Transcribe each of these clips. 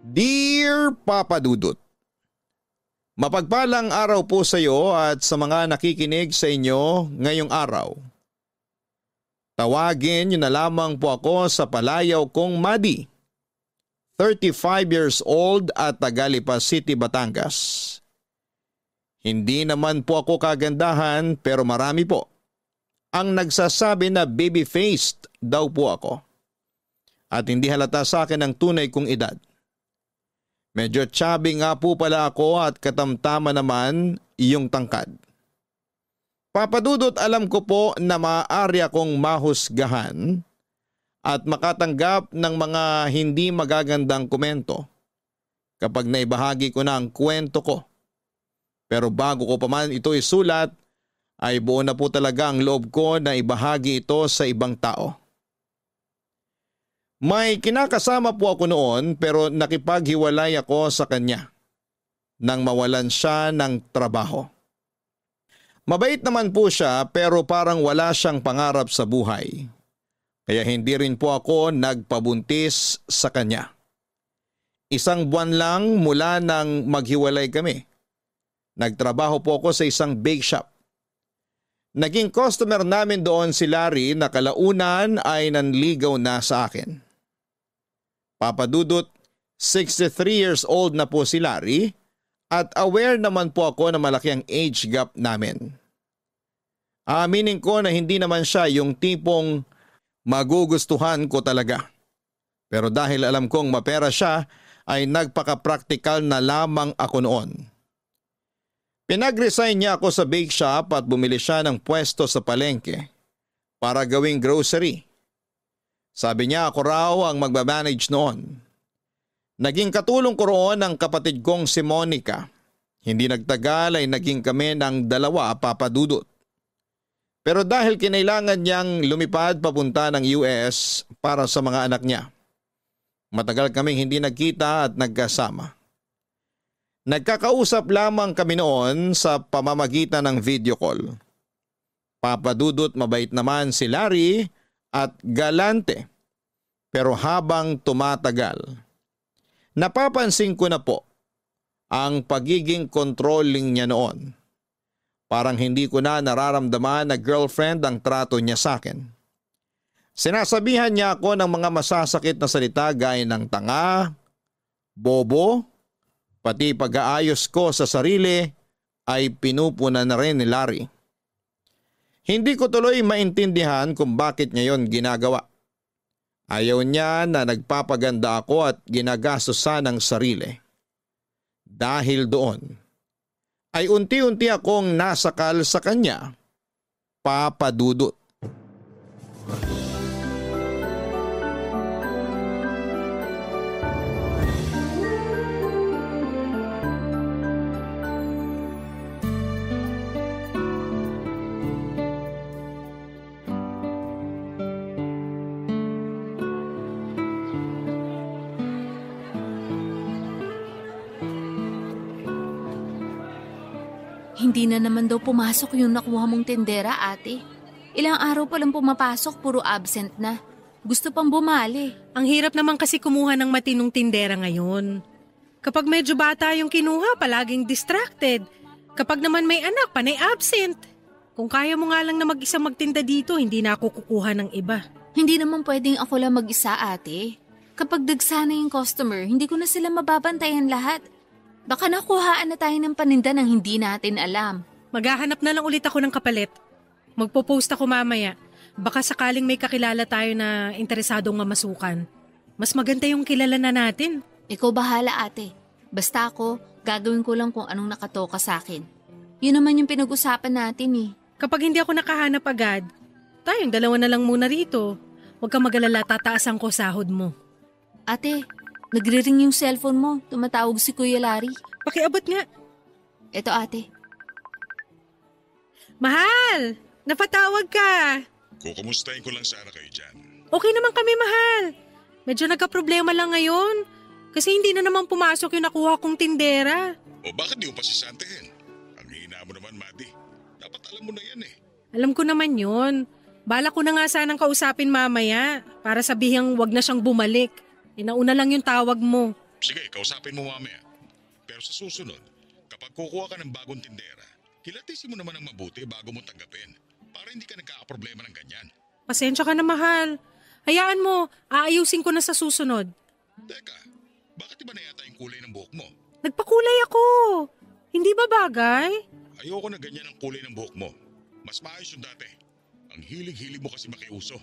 Dear Papa Dudut, mapagpalang araw po sa iyo at sa mga nakikinig sa inyo ngayong araw. Tawagin niyo na lamang po ako sa palayaw kong Madi, 35 years old at taga Lipa City, Batangas. Hindi naman po ako kagandahan pero marami po ang nagsasabi na baby-faced daw po ako. At hindi halata sa akin ang tunay kong edad. Medyo chubby nga po pala ako at katamtama naman iyong tangkad. Papadudot, alam ko po na maaari akong mahusgahan at makatanggap ng mga hindi magagandang komento kapag naibahagi ko na ang kwento ko. Pero bago ko pa man ito isulat, ay buo na po talaga ang loob ko na ibahagi ito sa ibang tao. May kinakasama po ako noon pero nakipaghiwalay ako sa kanya nang mawalan siya ng trabaho. Mabait naman po siya pero parang wala siyang pangarap sa buhay. Kaya hindi rin po ako nagpabuntis sa kanya. 1 buwan lang mula nang maghiwalay kami. Nagtrabaho po ako sa isang bake shop. Naging customer namin doon si Larry na kalaunan ay nanligaw na sa akin. Papadudot, 63 years old na po si Larry at aware naman po ako na malaki ang age gap namin. Aaminin ko na hindi naman siya yung tipong magugustuhan ko talaga. Pero dahil alam kong mapera siya ay nagpaka-practical na lamang ako noon. Pinag-resign niya ako sa bake shop at bumili siya ng pwesto sa palengke para gawing grocery. Sabi niya ako raw ang magbamanage noon. Naging katulong ko roon ang kapatid kong si Monica. Hindi nagtagal ay naging kami ng 2, Papadudot. Pero dahil kinailangan niyang lumipad papunta ng US para sa mga anak niya, matagal kaming hindi nagkita at nagkasama. Nagkakausap lamang kami noon sa pamamagitan ng video call. Papadudot, mabait naman si Larry at galante. Pero habang tumatagal, napapansin ko na po ang pagiging controlling niya noon. Parang hindi ko na nararamdaman na girlfriend ang trato niya sa akin. Sinasabihan niya ako ng mga masasakit na salita gaya ng tanga, bobo, pati pag-aayos ko sa sarili ay pinupunan na rin ni Larry. Hindi ko tuloy maintindihan kung bakit niya yon ginagawa. Ayaw niya na nagpapaganda ako at ginagastosan ng sarili. Dahil doon, ay unti-unti akong nasakal sa kanya, Papadudot. Hindi na naman daw pumasok yung nakuha mong tendera, ate. Ilang araw pa lang pumapasok, puro absent na. Gusto pang bumali. Ang hirap naman kasi kumuha ng matinong tindera ngayon. Kapag medyo bata yung kinuha, palaging distracted. Kapag naman may anak, panay absent. Kung kaya mo nga lang na mag-isa magtinda dito, hindi na ako kukuha ng iba. Hindi naman pwedeng ako lang mag-isa, ate. Kapag dagsana yung customer, hindi ko na sila mababantayan lahat. Baka nakuhaan na tayo ng paninda ng hindi natin alam. Maghahanap na lang ulit ako ng kapalit. Magpo-post ako mamaya. Baka sakaling may kakilala tayo na interesadong mamasukan. Mas maganda yung kilala na natin. Ikaw bahala, ate. Basta ako, gagawin ko lang kung anong nakatoka sa akin. Yun naman yung pinag-usapan natin eh. Kapag hindi ako nakahanap agad, tayong 2 na lang muna rito. Huwag kang mag-alala, tataasan ko sahod mo. Ate, nagre-ring yung cellphone mo. Tumatawag si Kuya Larry. Pakiabot nga. Eto, ate. Mahal! Napatawag ka! Kukumustahin ko lang sana kayo dyan. Okay naman kami, mahal. Medyo nagka-problema lang ngayon. Kasi hindi na naman pumasok yung nakuha kong tindera. O bakit di mo pa sisantihin? Ang hina mo naman, Madi. Dapat alam mo na yan eh. Alam ko naman yun. Bala ko na nga sanang kausapin mamaya para sabihang wag na siyang bumalik. Inauna lang yung tawag mo. Sige, kausapin mo mamaya. Pero sa susunod, kapag kukuha ka ng bagong tindera, kilatisin mo naman ng mabuti bago mo tanggapin para hindi ka nagkakaproblema ng ganyan. Pasensya ka na, mahal. Hayaan mo, aayusin ko na sa susunod. Teka, bakit iba na yata yung kulay ng buhok mo? Nagpakulay ako. Hindi ba bagay? Ayoko na ganyan ang kulay ng buhok mo. Mas maayos yung dati. Ang hilig-hilig mo kasi makiuso.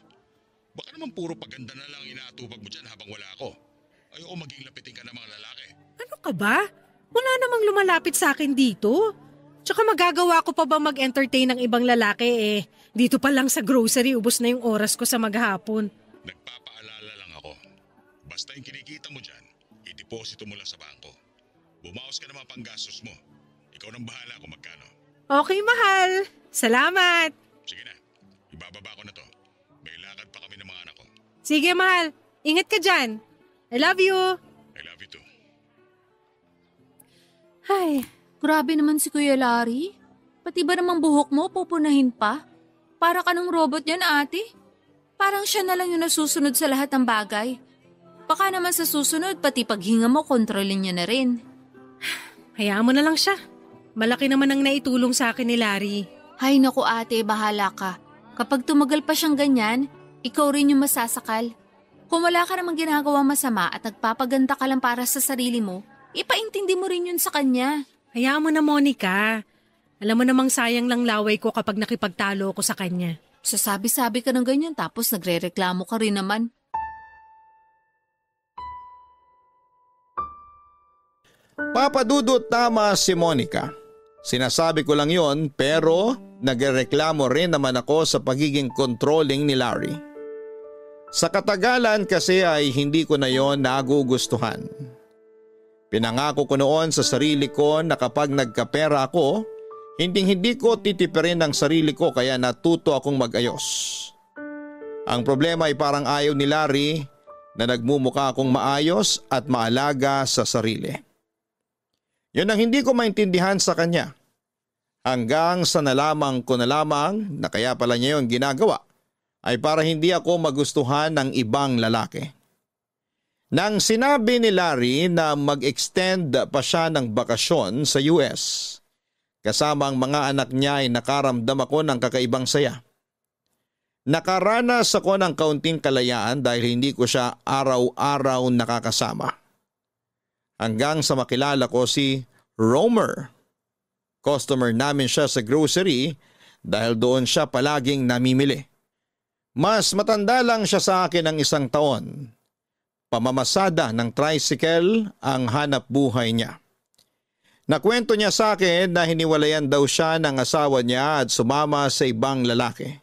Baka naman puro paganda na lang inaatupag mo dyan habang wala ako. Ayoko maging lapitin ka ng mga lalaki. Ano ka ba? Wala namang lumalapit sa akin dito. Tsaka magagawa ko pa ba mag-entertain ng ibang lalaki eh? Dito pa lang sa grocery, ubos na yung oras ko sa maghapon. Nagpapaalala lang ako. Basta yung kinikita mo dyan, ideposito mo lang sa bangko. Bumaos ka naman pang gastos mo. Ikaw nang bahala kung magkano. Okay, mahal. Salamat. Sige na, ibababa ko na to. May lakad pa kami ng mga anak ko. Sige, mahal. Ingat ka dyan. I love you. I love you too. Ay, grabe naman si Kuya Larry. Pati ba namang buhok mo pupunahin pa? Para ka ng robot yan, ate. Parang siya na lang yung nasusunod sa lahat ng bagay. Baka naman sa susunod, pati paghinga mo, kontrolin niya na rin. Hayaan mo na lang siya. Malaki naman ang naitulong sa akin ni Larry. Hay naku ate, bahala ka. Kapag tumagal pa siyang ganyan, ikaw rin yung masasakal. Kung wala ka namang ginagawa masama at nagpapaganda ka lang para sa sarili mo, ipaintindi mo rin yun sa kanya. Hayaan mo na, Monica. Alam mo namang sayang lang laway ko kapag nakipagtalo ko sa kanya. Sasabi-sabi ka ng ganyan tapos nagre-reklamo ka rin naman. Papadudot, tama si Monica. Sinasabi ko lang yon pero nagrereklamo rin naman ako sa pagiging controlling ni Larry. Sa katagalan kasi ay hindi ko na yon nagugustuhan. Pinangako ko noon sa sarili ko na kapag nagkapera ako, hindi ko titipirin ang sarili ko kaya natuto akong mag-ayos. Ang problema ay parang ayaw ni Larry na nagmumukha akong maayos at maalaga sa sarili. Yun ang hindi ko maintindihan sa kanya. Hanggang sa nalaman ko na lamang na kaya pala niya yun ginagawa ay para hindi ako magustuhan ng ibang lalaki. Nang sinabi ni Larry na mag-extend pa siya ng bakasyon sa US, kasama ang mga anak niya ay nakaramdam ako ng kakaibang saya. Nakaranas ako ng kaunting kalayaan dahil hindi ko siya araw-araw nakakasama. Hanggang sa makilala ko si Romer. Customer namin siya sa grocery dahil doon siya palaging namimili. Mas matanda lang siya sa akin ng 1 taon. Pamamasada ng tricycle ang hanap buhay niya. Nakwento niya sa akin na hiniwalayan daw siya ng asawa niya at sumama sa ibang lalaki.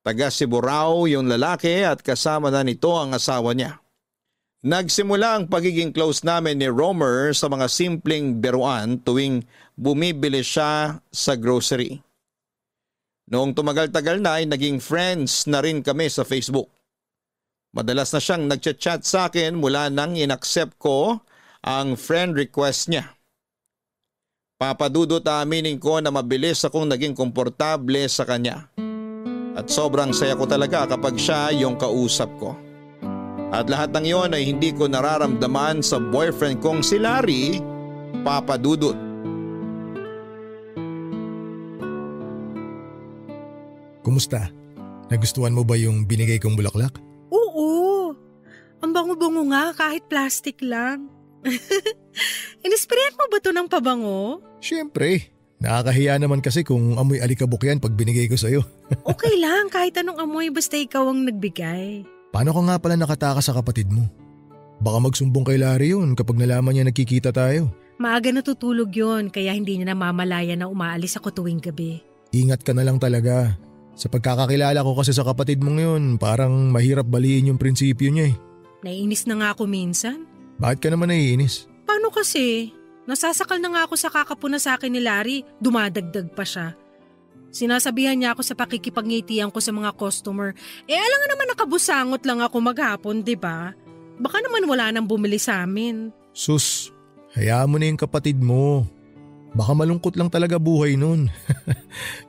Taga Cebu raw yung lalaki at kasama na nito ang asawa niya. Nagsimula ang pagiging close namin ni Romer sa mga simpleng biruan tuwing bumibili siya sa grocery. Noong tumagal-tagal na ay naging friends na rin kami sa Facebook. Madalas na siyang nagchat-chat sa akin mula nang inaccept ko ang friend request niya. Papadudot, aminin ko na mabilis akong naging komportable sa kanya. At sobrang saya ko talaga kapag siya yung kausap ko. At lahat ng iyon ay hindi ko nararamdaman sa boyfriend kong si Larry, Papadudot. Kumusta? Nagustuhan mo ba yung binigay kong bulaklak? Oo. Ang bango-bango nga kahit plastic lang. Inisprayan mo ba to ng pabango? Siyempre. Nakakahiya naman kasi kung amoy alikabok yan pag binigay ko sa'yo. Okay lang kahit anong amoy basta ikaw ang nagbigay. Paano ka nga pala nakatakas sa kapatid mo? Baka magsumbong kay Larry yun kapag nalaman niya nagkikita tayo. Maaga natutulog yun kaya hindi niya namamalaya na umaalis ako tuwing gabi. Ingat ka na lang talaga. Sa pagkakakilala ko kasi sa kapatid mong yun, parang mahirap baliin yung prinsipyo niya eh. Naiinis na nga ako minsan. Bakit ka naman naiinis? Paano kasi? Nasasakal na nga ako sa kakapuna sa akin ni Larry, dumadagdag pa siya. Sinasabihan niya ako sa pakikipagngitian ko sa mga customer. Alam nga naman nakabusangot lang ako maghapon, di ba? Baka naman wala nang bumili sa amin. Sus, hayaan mo na yung kapatid mo. Baka malungkot lang talaga buhay nun.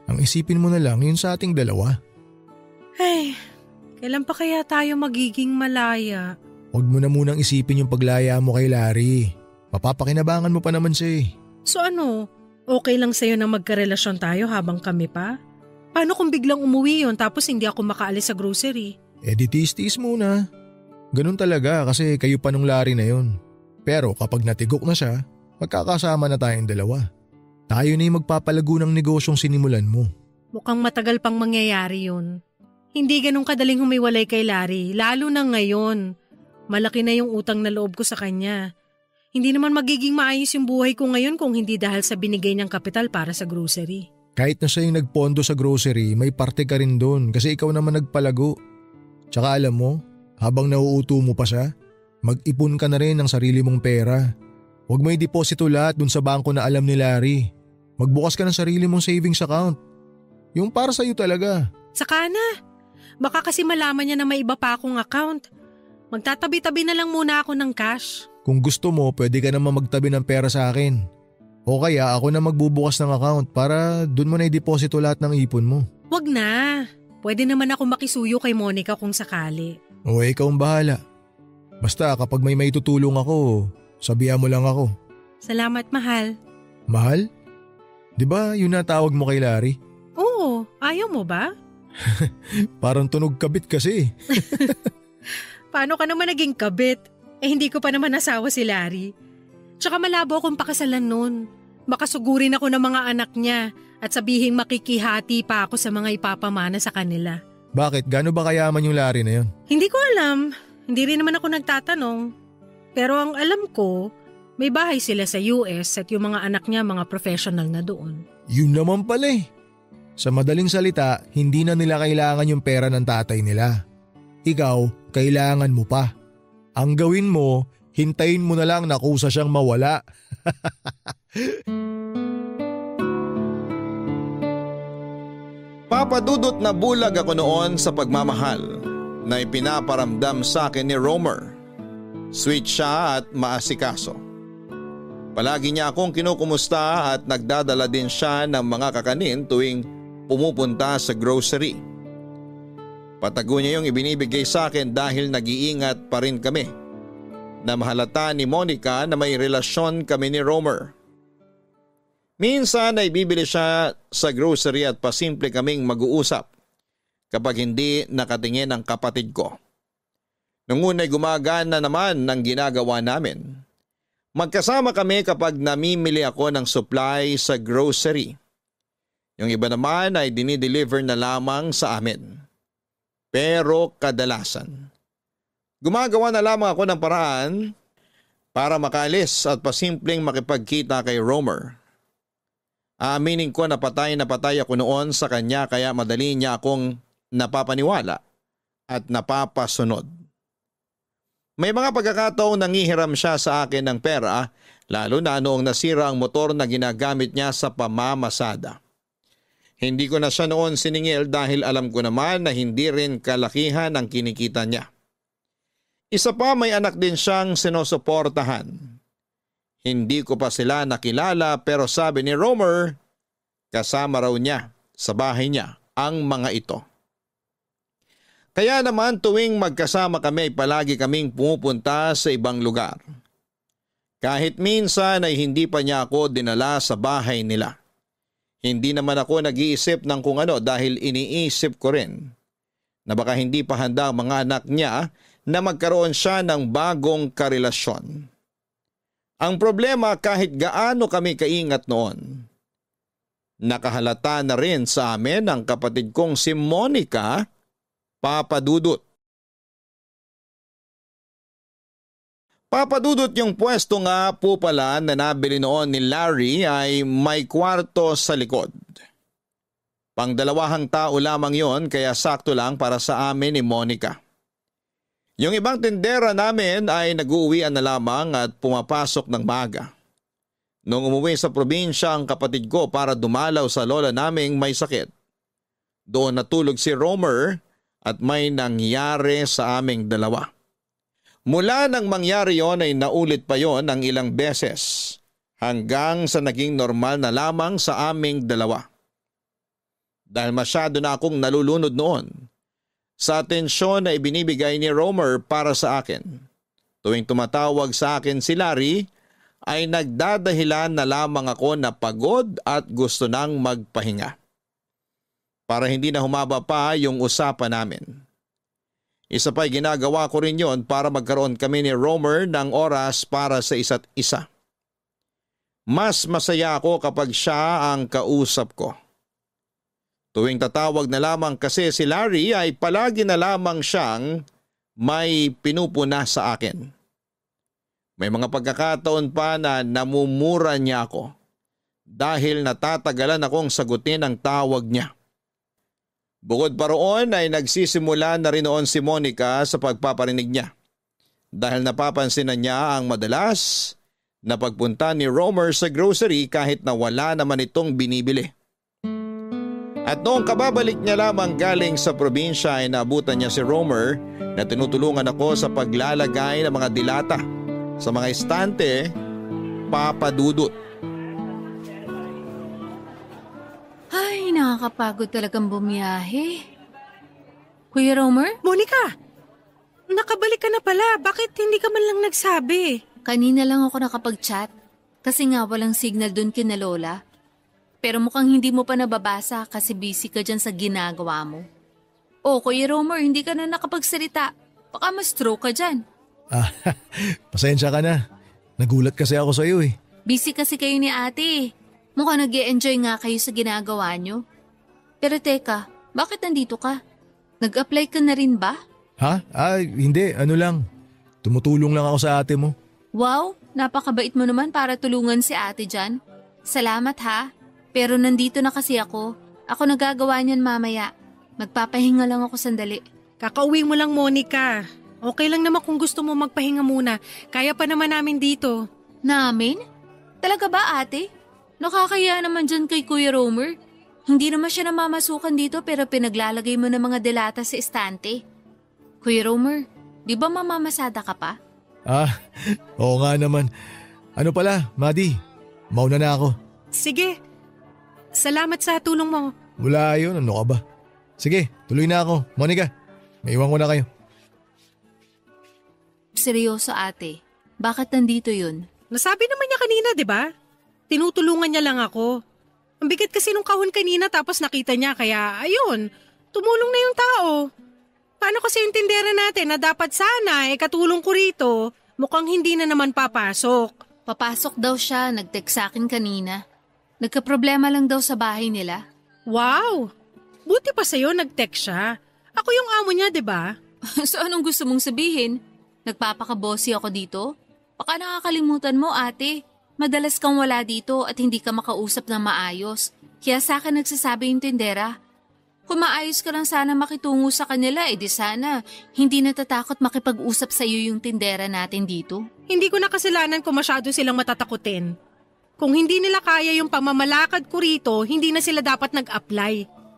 Ang isipin mo na lang yun sa ating dalawa. Ay, kailan pa kaya tayo magiging malaya? Huwag mo na munang isipin yung paglaya mo kay Larry. Mapapakinabangan mo pa naman siya eh. So ano, okay lang sa'yo na magkarelasyon tayo habang kami pa? Paano kung biglang umuwi yon tapos hindi ako makaalis sa grocery? Di tiis-tiis muna. Ganun talaga kasi kayo pa nung Larry na yon. Pero kapag natigok na siya, magkakasama na tayong dalawa. Tayo na yung magpapalago ng negosyong sinimulan mo. Mukhang matagal pang mangyayari yun. Hindi ganun kadaling humiwalay kay Larry, lalo na ngayon. Malaki na yung utang na loob ko sa kanya. Hindi naman magiging maayos yung buhay ko ngayon kung hindi dahil sa binigay niyang kapital para sa grocery. Kahit na siya yung nagpondo sa grocery, may parte ka rin doon kasi ikaw naman nagpalago. Tsaka alam mo, habang nauuto mo pa siya, mag-ipon ka na rin ng sarili mong pera. Huwag may deposito lahat dun sa bangko na alam ni Larry. Magbukas ka ng sarili mong savings account. Yung para sa'yo talaga. Saka na. Baka kasi malaman niya na may iba pa akong account. Magtatabi-tabi na lang muna ako ng cash. Kung gusto mo, pwede ka naman magtabi ng pera sa akin. O kaya ako na magbubukas ng account para dun mo na i-deposito lahat ng ipon mo. Wag na. Pwede naman ako makisuyo kay Monica kung sakali. O ikaw ang bahala. Basta kapag may maitutulong ako, sabihan mo lang ako. Salamat, mahal. Mahal? Di ba yun na tawag mo kay Larry? Oo, ayaw mo ba? Parang tunog kabit kasi. Paano ka naman naging kabit? Hindi ko pa naman nasawa si Larry. Tsaka malabo akong pakasalan nun. Makasugurin ako ng mga anak niya at sabihing makikihati pa ako sa mga ipapamana sa kanila. Bakit? Gaano ba kayaman yung Larry na yun? Hindi ko alam. Hindi rin naman ako nagtatanong. Pero ang alam ko, may bahay sila sa US at yung mga anak niya mga professional na doon. Yun naman pala eh. Sa madaling salita, hindi na nila kailangan yung pera ng tatay nila. Ikaw, kailangan mo pa. Ang gawin mo, hintayin mo na lang na kusa siyang mawala. Papadudot na bulag ako noon sa pagmamahal na ipinaparamdam sa akin ni Romer. Sweet siya at maasikaso. Palagi niya akong kinukumusta at nagdadala din siya ng mga kakanin tuwing pumupunta sa grocery. Patago niya yung ibinibigay sa akin dahil nag-iingat pa rin kami na mahalata ni Monica na may relasyon kami ni Romer. Minsan ay bibili siya sa grocery at pasimple kaming mag-uusap kapag hindi nakatingin ang kapatid ko. Nung una'y gumagana naman ang ginagawa namin. Magkasama kami kapag namimili ako ng supply sa grocery. Yung iba naman ay dinideliver na lamang sa amin. Pero kadalasan, gumagawa na lamang ako ng paraan para makaalis at pasimpleng makipagkita kay Romer. Aaminin ko na patay ako noon sa kanya kaya madali niya akong napapaniwala at napapasunod. May mga pagkakataong nangihiram siya sa akin ng pera lalo na noong nasira ang motor na ginagamit niya sa pamamasada. Hindi ko na siya noon siningil dahil alam ko naman na hindi rin kalakihan ang kinikita niya. Isa pa may anak din siyang sinusuportahan. Hindi ko pa sila nakilala pero sabi ni Romer, kasama raw niya sa bahay niya ang mga ito. Kaya naman tuwing magkasama kami ay palagi kaming pumupunta sa ibang lugar. Kahit minsan ay hindi pa niya ako dinala sa bahay nila. Hindi naman ako nag-iisip ng kung ano dahil iniisip ko rin na baka hindi pa handa ang mga anak niya na magkaroon siya ng bagong karelasyon. Ang problema kahit gaano kami kaingat noon, nakahalata na rin sa amin ang kapatid kong si Monica, Papadudot. Papadudot yung pwesto nga po pala na nabili noon ni Larry ay may kwarto sa likod. Pangdalawahang tao lamang yon kaya sakto lang para sa amin ni Monica. Yung ibang tindera namin ay nag-uuwian na lamang at pumapasok ng maaga. Nung umuwi sa probinsya ang kapatid ko para dumalaw sa lola naming may sakit, doon natulog si Romer at may nangyari sa aming dalawa. Mula nang mangyari yon ay naulit pa yon ng ilang beses hanggang sa naging normal na lamang sa aming dalawa. Dahil masyado na akong nalulunod noon sa atensyon na ibinibigay ni Romer para sa akin. Tuwing tumatawag sa akin si Larry, ay nagdadahilan na lamang ako na pagod at gusto nang magpahinga. Para hindi na humaba pa yung usapan namin. Isa pa'y ginagawa ko rin yon para magkaroon kami ni Romer ng oras para sa isa't isa. Mas masaya ako kapag siya ang kausap ko. Tuwing tatawag na lamang kasi si Larry ay palagi na lamang siyang may pinupuna sa akin. May mga pagkakataon pa na namumura niya ako dahil natatagalan akong sagutin ang tawag niya. Bukod pa roon ay nagsisimula na rin noon si Monica sa pagpaparinig niya dahil napapansin na niya ang madalas na pagpunta ni Romer sa grocery kahit na wala naman itong binibili. At noong kababalik niya lamang galing sa probinsya ay naabutan niya si Romer na tinutulungan ako sa paglalagay ng mga dilata sa mga estante, papadudot. Ay, nakakapagod talagang bumiyahe. Kuya Romer? Monica, nakabalik ka na pala. Bakit hindi ka man lang nagsabi? Kanina lang ako nakapag-chat kasi nga walang signal dun kina Lola. Pero mukhang hindi mo pa nababasa kasi busy ka dyan sa ginagawa mo. Oh, Kuya Romer, hindi ka na nakapagsalita. Baka ma-stroke ka dyan. Pasensya ka na. Nagulat kasi ako sa iyo eh. Busy kasi kayo ni ate. Mukhang nag-e-enjoy nga kayo sa ginagawa nyo. Pero teka, bakit nandito ka? Nag-apply ka na rin ba? Ha? Hindi. Ano lang. Tumutulong lang ako sa ate mo. Wow, napakabait mo naman para tulungan si ate dyan. Salamat ha. Pero nandito na kasi ako. Ako nagagawa niyan mamaya. Magpapahinga lang ako sandali. Kakauwi mo lang, Monica. Okay lang naman kung gusto mo magpahinga muna. Kaya pa naman namin dito. Namin? Talaga ba ate? Nakakaya naman dyan kay Kuya Romer. Hindi naman siya namamasukan dito pero pinaglalagay mo ng mga delata sa estante. Kuya Romer, di ba mamamasada ka pa? Oo nga naman. Ano pala, Madi? Mauna na ako. Sige. Salamat sa tulong mo. Wala yun, ano ka ba? Sige, tuloy na ako. Monica, may iwan ko na kayo. Seryoso ate, bakit nandito yun? Nasabi naman niya kanina, di ba? Tinutulungan niya lang ako. Ang bigat kasi nung kahon kanina tapos nakita niya kaya ayun, tumulong na yung tao. Paano kasi yung tindera natin na dapat sana katulong ko rito, mukhang hindi na naman papasok. Papasok daw siya, nag-text sa akin kanina. Nagka-problema lang daw sa bahay nila. Wow! Buti pa sa'yo nag-text siya. Ako yung amo niya, di ba? So anong gusto mong sabihin? Nagpapakabossy ako dito? Baka nakakalimutan mo ate. Madalas kang wala dito at hindi ka makausap ng maayos. Kaya sa akin nagsasabi yung tindera. Kung maayos ka lang sana makitungo sa kanila, edi sana hindi natatakot makipag-usap sa iyo yung tindera natin dito. Hindi ko na kasalanan kung masyado silang matatakutin. Kung hindi nila kaya yung pamamalakad ko rito, hindi na sila dapat nag-apply.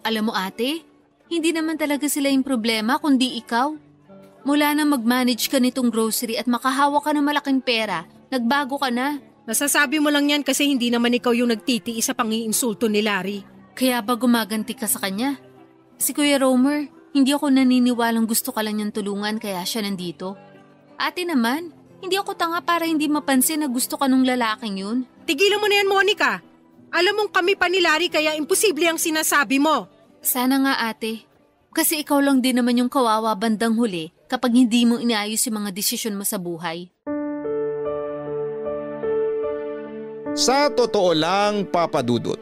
Alam mo ate, hindi naman talaga sila yung problema kundi ikaw. Mula na mag-manage ka nitong grocery at makahawa ka ng malaking pera, nagbago ka na. Nasasabi mo lang yan kasi hindi naman ikaw yung nagtitiis sa pang-iinsulto ni Larry. Kaya ba gumaganti ka sa kanya? Si Kuya Romer, hindi ako naniniwalang gusto ka lang niyang tulungan kaya siya nandito. Ate naman, hindi ako tanga para hindi mapansin na gusto ka nung lalaking yun. Tigilan mo na yan, Monica. Alam mong kami pa ni Larry kaya imposible ang sinasabi mo. Sana nga ate. Kasi ikaw lang din naman yung kawawa bandang huli kapag hindi mo inaayos yung mga desisyon mo sa buhay. Sa totoo lang, papadudot,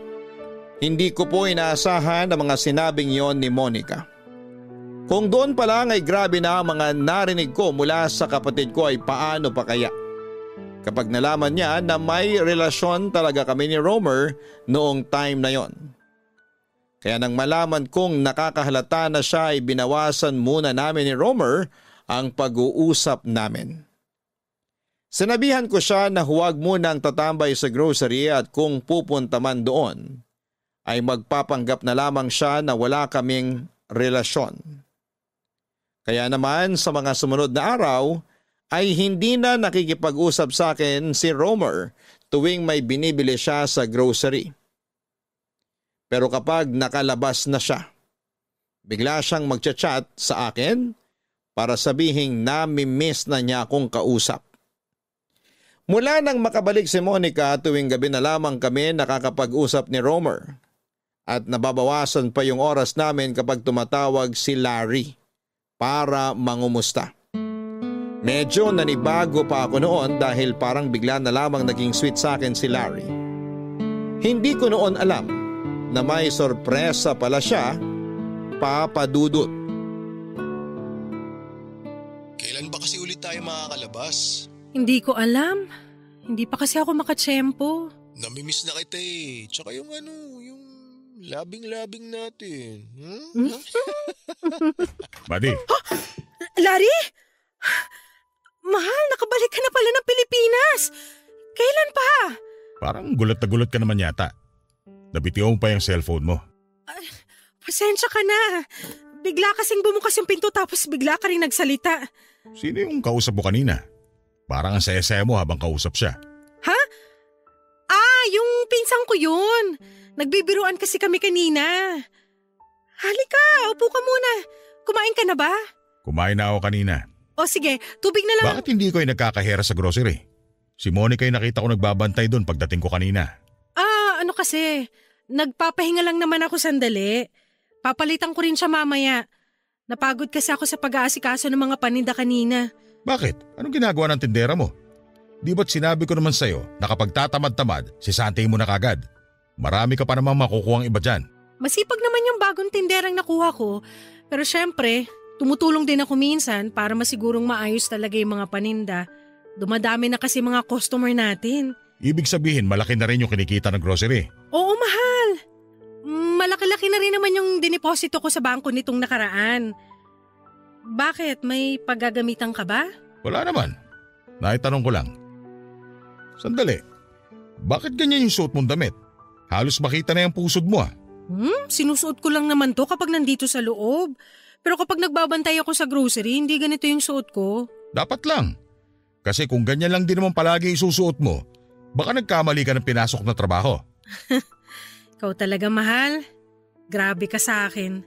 hindi ko po inaasahan ang mga sinabing yon ni Monica. Kung doon pa lang ay grabe na ang mga narinig ko mula sa kapatid ko ay paano pa kaya? Kapag nalaman niya na may relasyon talaga kami ni Romer noong time na yon. Kaya nang malaman kong nakakahalata na siya ay binawasan muna namin ni Romer ang pag-uusap namin. Sinabihan ko siya na huwag munang tatambay sa grocery at kung pupunta man doon ay magpapanggap na lamang siya na wala kaming relasyon. Kaya naman sa mga sumunod na araw ay hindi na nakikipag-usap sa akin si Romer tuwing may binibili siya sa grocery. Pero kapag nakalabas na siya, bigla siyang magchat-chat sa akin para sabihing nami-miss na niya akong kausap. Mula nang makabalik si Monica, tuwing gabi na lamang kami nakakapag-usap ni Romer. At nababawasan pa yung oras namin kapag tumatawag si Larry para mangumusta. Medyo nanibago pa ako noon dahil parang bigla na lamang naging sweet sa akin si Larry. Hindi ko noon alam na may sorpresa pala siya, Papa Dudut. Kailan ba kasi ulit tayo makakalabas? Hindi ko alam. Hindi pa kasi ako makatsyempo. Namimiss na kita eh. Tsaka yung yung labing-labing natin. Buddy, Larry? Mahal, nakabalik ka na pala ng Pilipinas. Kailan pa? parang gulat na gulat ka naman yata. Nabitiw mo pa yung cellphone mo. Pasensya ka na. Bigla kasing bumukas yung pinto tapos bigla ka rin nagsalita. Sino yung kausap mo kanina? Parang ang saya-saya mo habang kausap siya. Ha? Yung pinsang ko yun. Nagbibiruan kasi kami kanina. Halika, upo ka muna. Kumain ka na ba? Kumain na ako kanina. O sige, tubig na lang. Bakit hindi ko ay nagkakahera sa grocery? Si Monica ay nakita ko nagbabantay doon pagdating ko kanina. Ano kasi, nagpapahinga lang naman ako sandali. Papalitan ko rin siya mamaya. Napagod kasi ako sa pag-aasikaso ng mga paninda kanina. Bakit? Anong ginagawa ng tindera mo? Di ba't sinabi ko naman sa'yo na kapag tatamad-tamad, sisantay mo na kagad? Marami ka pa namang makukuhang iba dyan. Masipag naman yung bagong tinderang nakuha ko. Pero syempre, tumutulong din ako minsan para masigurong maayos talaga yung mga paninda. Dumadami na kasi mga customer natin. Ibig sabihin malaki na rin yung kinikita ng grocery. Oo, mahal. Malaki-laki na rin naman yung diniposito ko sa bangko nitong nakaraan. Bakit? May paggagamitan ka ba? Wala naman. Naitanong ko lang. Sandali. Bakit ganyan yung suot mong damit? Halos makita na yung pusod mo ah. Sinusuot ko lang naman to kapag nandito sa loob. Pero kapag nagbabantay ako sa grocery, hindi ganito yung suot ko. Dapat lang. Kasi kung ganyan lang din naman palagi isusuot mo, baka nagkamali ka ng pinasok na trabaho. Ikaw talaga, mahal. Grabe ka sa akin.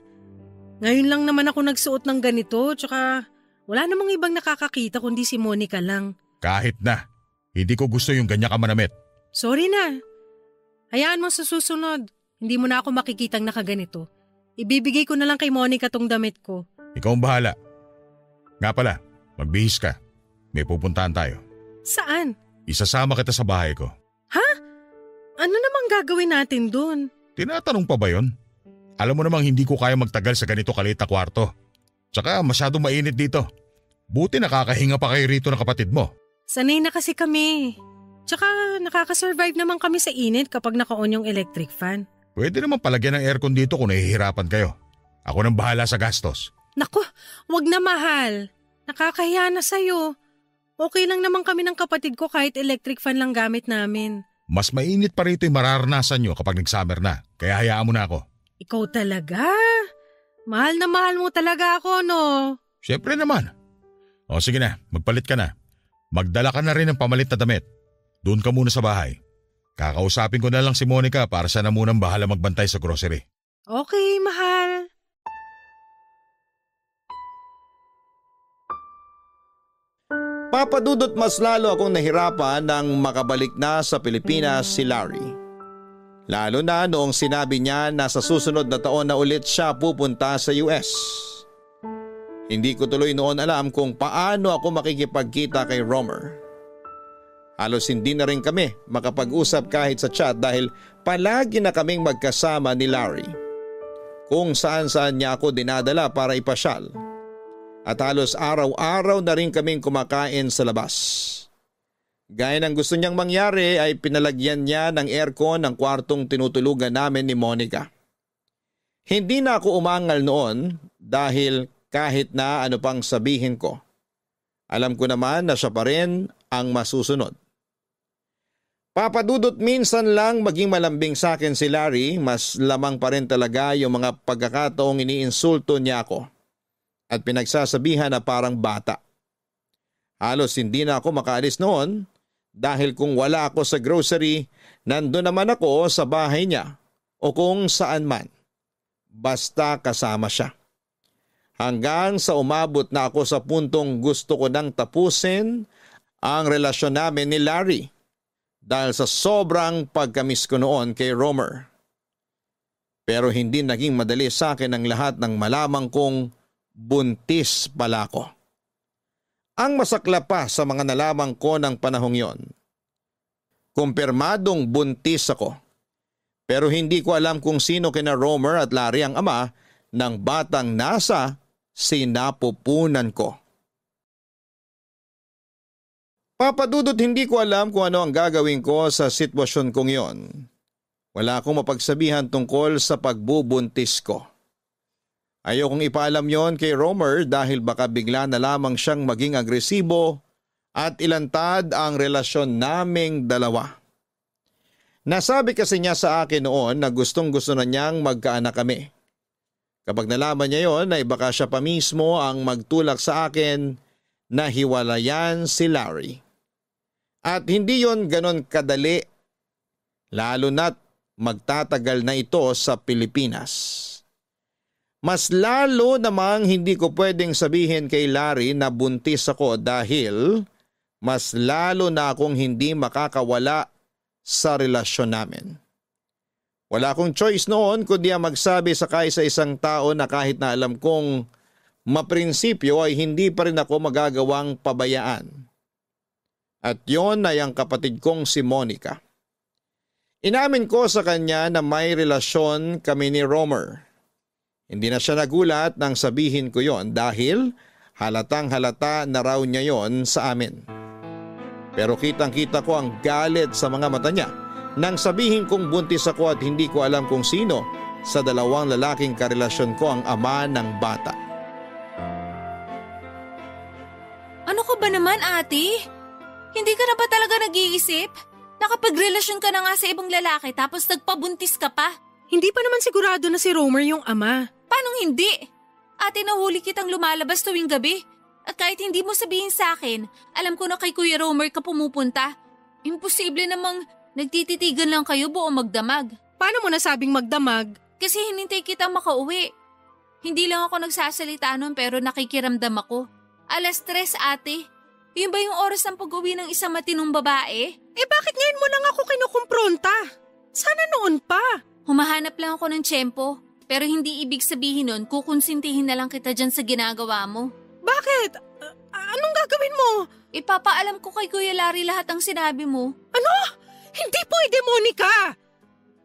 Ngayon lang naman ako nagsuot ng ganito, tsaka wala namang ibang nakakakita kundi si Monica lang. Kahit na. Hindi ko gusto yung ganyan ka manamit. Sorry na. Hayaan mo sa susunod. Hindi mo na ako makikitang nakaganito. Ibibigay ko na lang kay Monica tong damit ko. Ikaw ang bahala. Nga pala, magbihis ka. May pupuntahan tayo. Saan? Isasama kita sa bahay ko. Ha? Ano namang gagawin natin dun? Tinatanong pa ba yon? Alam mo namang hindi ko kaya magtagal sa ganito kalit na kwarto. Tsaka masyadong mainit dito. Buti nakakahinga pa kayo rito ng kapatid mo. Sanay na kasi kami. Tsaka nakakasurvive naman kami sa init kapag naka-on yung electric fan. Pwede naman palagyan ng aircon dito kung nahihirapan kayo. Ako nang bahala sa gastos. Naku, wag na, mahal. Nakakahiya na sa'yo. Okay lang naman kami ng kapatid ko kahit electric fan lang gamit namin. Mas mainit pa rito yung mararanasan nyo kapag nag-summer na. Kaya hayaan mo na ako. Ikaw talaga? Mahal na mahal mo talaga ako, no? Siyempre naman. O sige na, magpalit ka na. Magdala ka na rin ng pamalit na damit. Doon ka muna sa bahay. Kakausapin ko na lang si Monica para siya na munang bahala magbantay sa grocery. Okay, mahal. Papadudot mas lalo akong nahirapan nang makabalik na sa Pilipinas si Larry. Lalo na noong sinabi niya na sa susunod na taon na ulit siya pupunta sa US. Hindi ko tuloy noon alam kung paano ako makikipagkita kay Romer. Halos hindi na rin kami makapag-usap kahit sa chat dahil palagi na kaming magkasama ni Larry. Kung saan-saan niya ako dinadala para ipasyal. At halos araw-araw na rin kaming kumakain sa labas. Gaya ng gusto niyang mangyari ay pinalagyan niya ng aircon ang kwartong tinutulugan namin ni Monica. Hindi na ako umangal noon dahil kahit na ano pang sabihin ko, alam ko naman na siya pa rin ang masusunod. Papadudot minsan lang maging malambing sa akin si Larry, mas lamang pa rin talaga yung mga pagkakataong iniinsulto niya ako at pinagsasabihan na parang bata. Halos hindi na ako makaalis noon dahil kung wala ako sa grocery, nandun naman ako sa bahay niya o kung saan man. Basta kasama siya. hanggang sa umabot na ako sa puntong gusto ko nang tapusin ang relasyon namin ni Larry dahil sa sobrang pagkamis ko noon kay Romer. Pero hindi naging madali sa akin ang lahat ng malamang kong buntis pala ko. Ang masakla pa sa mga nalaman ko ng panahong yon, kumpirmadong buntis ako. Pero hindi ko alam kung sino kina Romer at Larry ang ama ng batang nasa sinapupunan ko. Papadudot, hindi ko alam kung ano ang gagawin ko sa sitwasyon kong yon. Wala akong mapagsabihan tungkol sa pagbubuntis ko. Ayokong ipaalam yon kay Romer dahil baka bigla na lamang siyang maging agresibo at ilantad ang relasyon naming dalawa. Nasabi kasi niya sa akin noon na gustong-gusto na niyang magkaanak kami. Kapag nalaman niya yon ay baka siya pa mismo ang magtulak sa akin na hiwalayan si Larry. At hindi yon ganon kadali, lalo na't magtatagal na ito sa Pilipinas. Mas lalo namang hindi ko pwedeng sabihin kay Larry na buntis ako dahil mas lalo na akong hindi makakawala sa relasyon namin. Wala akong choice noon kundi ang magsabi sa isang tao na kahit na alam kong maprinsipyo ay hindi pa rin ako magagawang pabayaan. At yon ay ang kapatid kong si Monica. Inamin ko sa kanya na may relasyon kami ni Romer. Hindi na siya nagulat nang sabihin ko yon dahil halatang halata na raw niya yon sa amin. Pero kitang-kita ko ang galit sa mga mata niya nang sabihin kong buntis ako at hindi ko alam kung sino sa dalawang lalaking karelasyon ko ang ama ng bata. Ano ka ba naman, ate? Hindi ka na ba talaga nag-iisip? Nakapagrelasyon ka na nga sa ibang lalaki tapos nagpabuntis ka pa. Hindi pa naman sigurado na si Romer yung ama. Paanong hindi? Ate, nahuli kitang lumalabas tuwing gabi. At kahit hindi mo sabihin sa akin, alam ko na kay Kuya Romer ka pumupunta. Imposible namang nagtititigan lang kayo buo magdamag. Paano mo nasabing magdamag? Kasi hinintay kita makauwi. Hindi lang ako nagsasalita nun pero nakikiramdam ako. 3:00, ate. Yun ba yung oras ng pag-uwi ng isang matinong babae? Bakit ngayon mo lang ako kinukumpronta? Sana noon pa. Humahanap lang ako ng tiyempo. Pero hindi ibig sabihin nun kukonsintihin na lang kita dyan sa ginagawa mo. Bakit? Anong gagawin mo? Ipapaalam ko kay Kuya Larry lahat ang sinabi mo. Ano? Hindi pwede, Monica!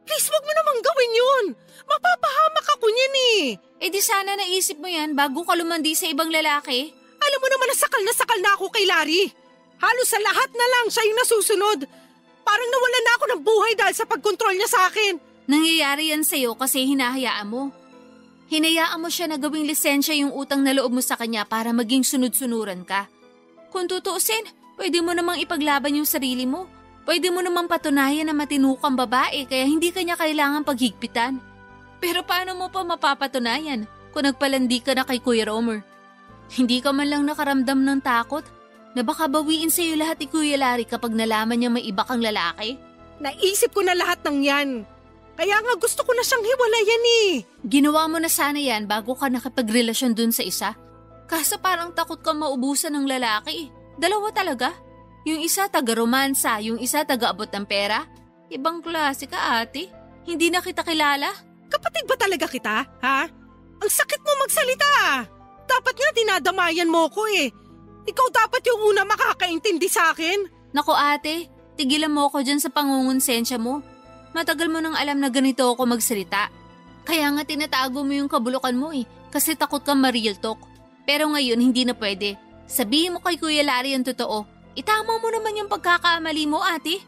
Please, wag mo namang gawin yun. Mapapahamak ako niyan eh. Di sana naisip mo yan bago ka lumandi sa ibang lalaki. Alam mo naman na sakal na ako kay Larry. Halos sa lahat na lang siya yung nasusunod. Parang nawalan na ako ng buhay dahil sa pagkontrol niya sa akin. Nangyayari yan sa'yo kasi hinahayaan mo. Hinayaan mo siya na gawing lisensya yung utang na loob mo sa kanya para maging sunod-sunuran ka. Kung tutuusin, pwede mo namang ipaglaban yung sarili mo. Pwede mo namang patunayan na matinukang babae kaya hindi kanya kailangan paghigpitan. Pero paano mo pa mapapatunayan kung nagpalandi ka na kay Kuya Romer? Hindi ka man lang nakaramdam ng takot na baka bawiin sa'yo lahat ni Kuya Larry kapag nalaman niya may iba kang lalaki? Naisip ko na lahat ng yan. Kaya nga gusto ko na siyang hiwalayan eh. Ginawa mo na sana yan bago ka nakipagrelasyon dun sa isa. Kaso parang takot kang maubusan ng lalaki. 2 talaga. Yung isa taga-romansa, yung isa taga-abot ng pera. Ibang klase ka, ate. Hindi na kita kilala. Kapatid ba talaga kita, ha? Ang sakit mo magsalita. Dapat nga dinadamayan mo ko eh. Ikaw dapat yung una makakaintindi sa akin. Naku ate, tigilan mo ako dyan sa pangungonsensya mo. Matagal mo nang alam na ganito ako magsalita. Kaya nga tinatago mo yung kabulukan mo eh, kasi takot kang ma-real talk. Pero ngayon hindi na pwede. Sabihin mo kay Kuya Larry ang totoo. Itama mo naman yung pagkakamali mo, ate.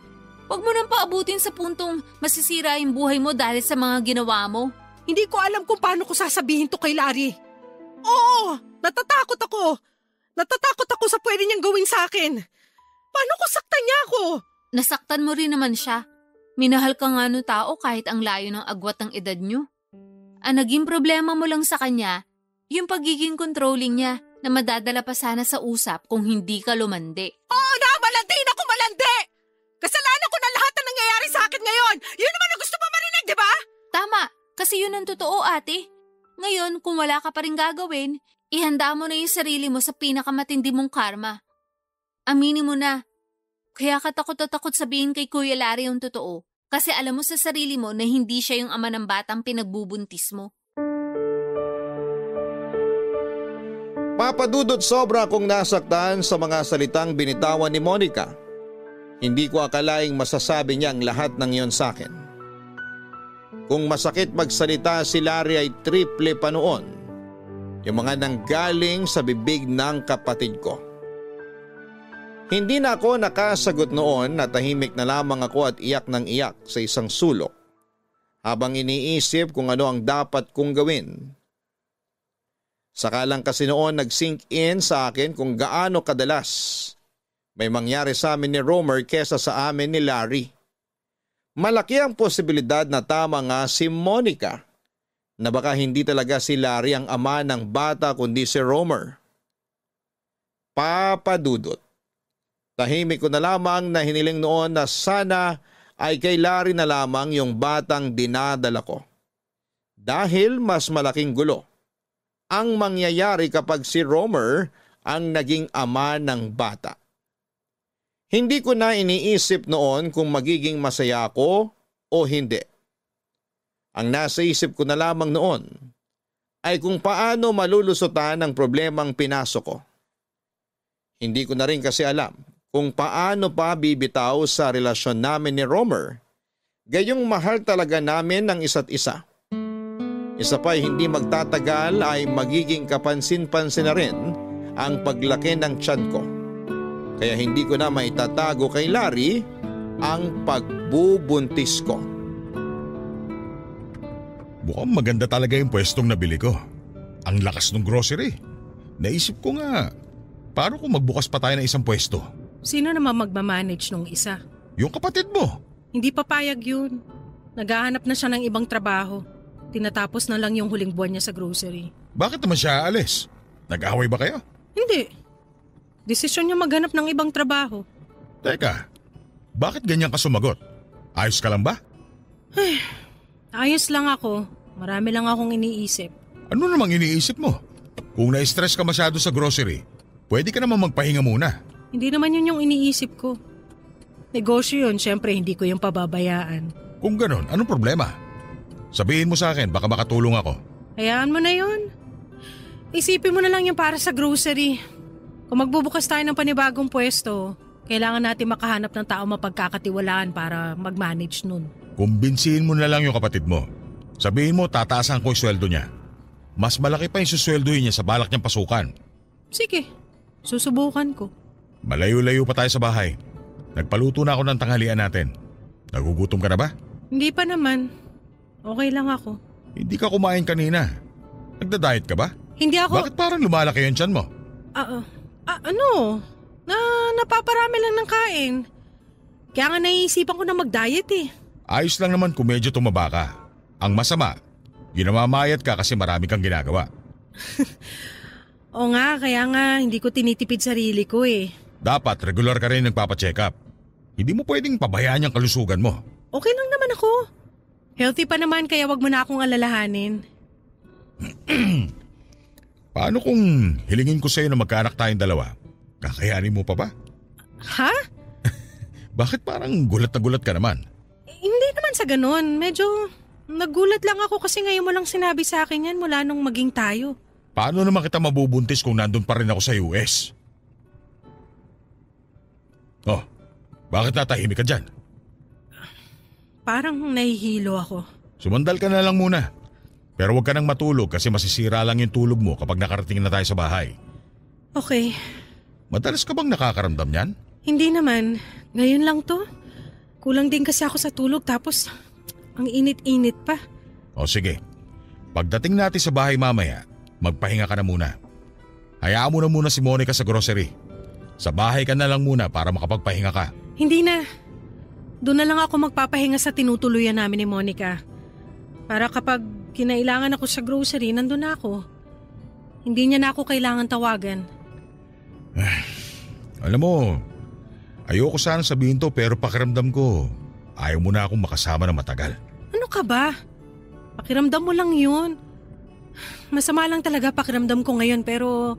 Huwag mo nang paabutin sa puntong masisira yung buhay mo dahil sa mga ginawa mo. Hindi ko alam kung paano ko sasabihin to kay Larry. Oo, natatakot ako. Natatakot ako sa pwede niyang gawin sa akin. Paano ko saktan niya ako? Nasaktan mo rin naman siya. Minahal ka nga no tao kahit ang layo ng agwat ng edad niyo. Ang naging problema mo lang sa kanya, yung pagiging controlling niya na madadala pa sana sa usap kung hindi ka lumandi. Oo na, malandi na ako malandi! Kasalanan ko na lahat na nangyayari sa akin ngayon! Yun naman ang gusto mo marinig, di ba? Tama, kasi yun ang totoo ate. Ngayon, kung wala ka pa rin gagawin, Ihanda mo na yung sarili mo sa pinakamatindi mong karma. Aminin mo na. Kaya ka takot sabihin kay Kuya Larry yung totoo. Kasi alam mo sa sarili mo na hindi siya yung ama ng batang pinagbubuntis mo. Papadudot, sobra akong nasaktan sa mga salitang binitawan ni Monica. Hindi ko akalaing masasabi niya ang lahat ng iyon sa akin. Kung masakit magsalita si Larry ay triple pa noon. Yung mga nanggaling sa bibig ng kapatid ko. Hindi na ako nakasagot noon na tahimik na lamang ako at iyak ng iyak sa isang sulok habang iniisip kung ano ang dapat kong gawin. Saka lang kasi noon nag-sink in sa akin kung gaano kadalas may mangyari sa amin ni Romer kesa sa amin ni Larry. Malaki ang posibilidad na tama nga si Monica na baka hindi talaga si Larry ang ama ng bata kundi si Romer. Papadudot. Tahimik ko na lamang na hiniling noon na sana ay kay Larry na lamang yung batang dinadala ko. Dahil mas malaking gulo ang mangyayari kapag si Romer ang naging ama ng bata. Hindi ko na iniisip noon kung magiging masaya ako o hindi. Ang nasa isip ko na lamang noon ay kung paano malulusutan ang problemang pinasok ko. Hindi ko na rin kasi alam kung paano pa bibitaw sa relasyon namin ni Romer, gayong mahal talaga namin ng isa't isa. Isa pa ay hindi magtatagal ay magiging kapansin-pansin na rin ang paglaki ng tiyan ko. Kaya hindi ko na maitatago kay Larry ang pagbubuntis ko. Mukhang maganda talaga yung pwestong nabili ko. Ang lakas ng grocery. Naisip ko nga, paano kung magbukas pa tayo ng isang pwesto? Sino naman magmamanage nung isa? Yung kapatid mo. Hindi papayag yun. Naghahanap na siya ng ibang trabaho. Tinatapos na lang yung huling buwan niya sa grocery. Bakit naman siya aalis? Nag-away ba kayo? Hindi. Desisyon niya maghanap ng ibang trabaho. Teka, bakit ganyan ka sumagot? Ayos ka lang ba? Ayos lang ako. Marami lang akong iniisip. Ano namang iniisip mo? Kung na-stress ka masyado sa grocery, pwede ka naman magpahinga muna. Hindi naman yun yung iniisip ko. Negosyo yun, syempre hindi ko yung pababayaan. Kung ganon, anong problema? Sabihin mo sa akin, baka makatulong ako. Hayaan mo na yun. Isipin mo na lang yung para sa grocery. Kung magbubukas tayo ng panibagong pwesto, kailangan natin makahanap ng tao mapagkakatiwalaan para mag-manage nun. Kumbinsihin mo na lang yung kapatid mo. Sabihin mo tataasan ko yung sweldo niya. Mas malaki pa yung susweldohin niya sa balak niyang pasukan. Sige, susubukan ko. Malayo-layo pa tayo sa bahay. Nagpaluto na ako ng tanghalian natin. Nagugutom ka na ba? Hindi pa naman. Okay lang ako. Hindi ka kumain kanina. Nagda-diet ka ba? Hindi ako... Bakit parang lumalaki yung tiyan mo? Napaparami lang ng kain. Kaya nga naiisipan ko na mag-diet eh. Ayos lang naman kung medyo tumaba ka. Ang masama, ginamamayat ka kasi marami kang ginagawa. O nga, kaya nga hindi ko tinitipid sarili ko eh. Dapat regular ka rin nagpapacheck up. Hindi mo pwedeng pabayaan yung kalusugan mo. Okay lang naman ako. Healthy pa naman kaya wag mo na akong alalahanin. Paano kung hilingin ko sa'yo na magkaanak tayong dalawa? Kakayanin mo pa ba? Ha? Bakit parang gulat na gulat ka naman? Hindi naman sa ganun. Medyo nagulat lang ako kasi ngayon mo lang sinabi sa akin yan mula nung maging tayo. Paano naman kita mabubuntis kung nandun pa rin ako sa US? Oh, bakit natahimik ka dyan? Parang nahihilo ako. Sumandal ka na lang muna. Pero huwag ka nang matulog kasi masisira lang yung tulog mo kapag nakarating na tayo sa bahay. Okay. Madalas ka bang nakakaramdam yan? Hindi naman. Ngayon lang to. Kulang din kasi ako sa tulog tapos ang init-init pa. O sige. Pagdating natin sa bahay mamaya, magpahinga ka na muna. Hayaan mo na muna si Monica sa grocery. Sa bahay ka na lang muna para makapagpahinga ka. Hindi na. Doon na lang ako magpapahinga sa tinutuluyan namin ni Monica. Para kapag kinailangan ako sa grocery, nandun na ako. Hindi niya na ako kailangan tawagan. Alam mo, ayoko sana sabihin to pero pakiramdam ko, ayaw mo na akong makasama na matagal. Ano ka ba? Pakiramdam mo lang yun. Masama lang talaga pakiramdam ko ngayon pero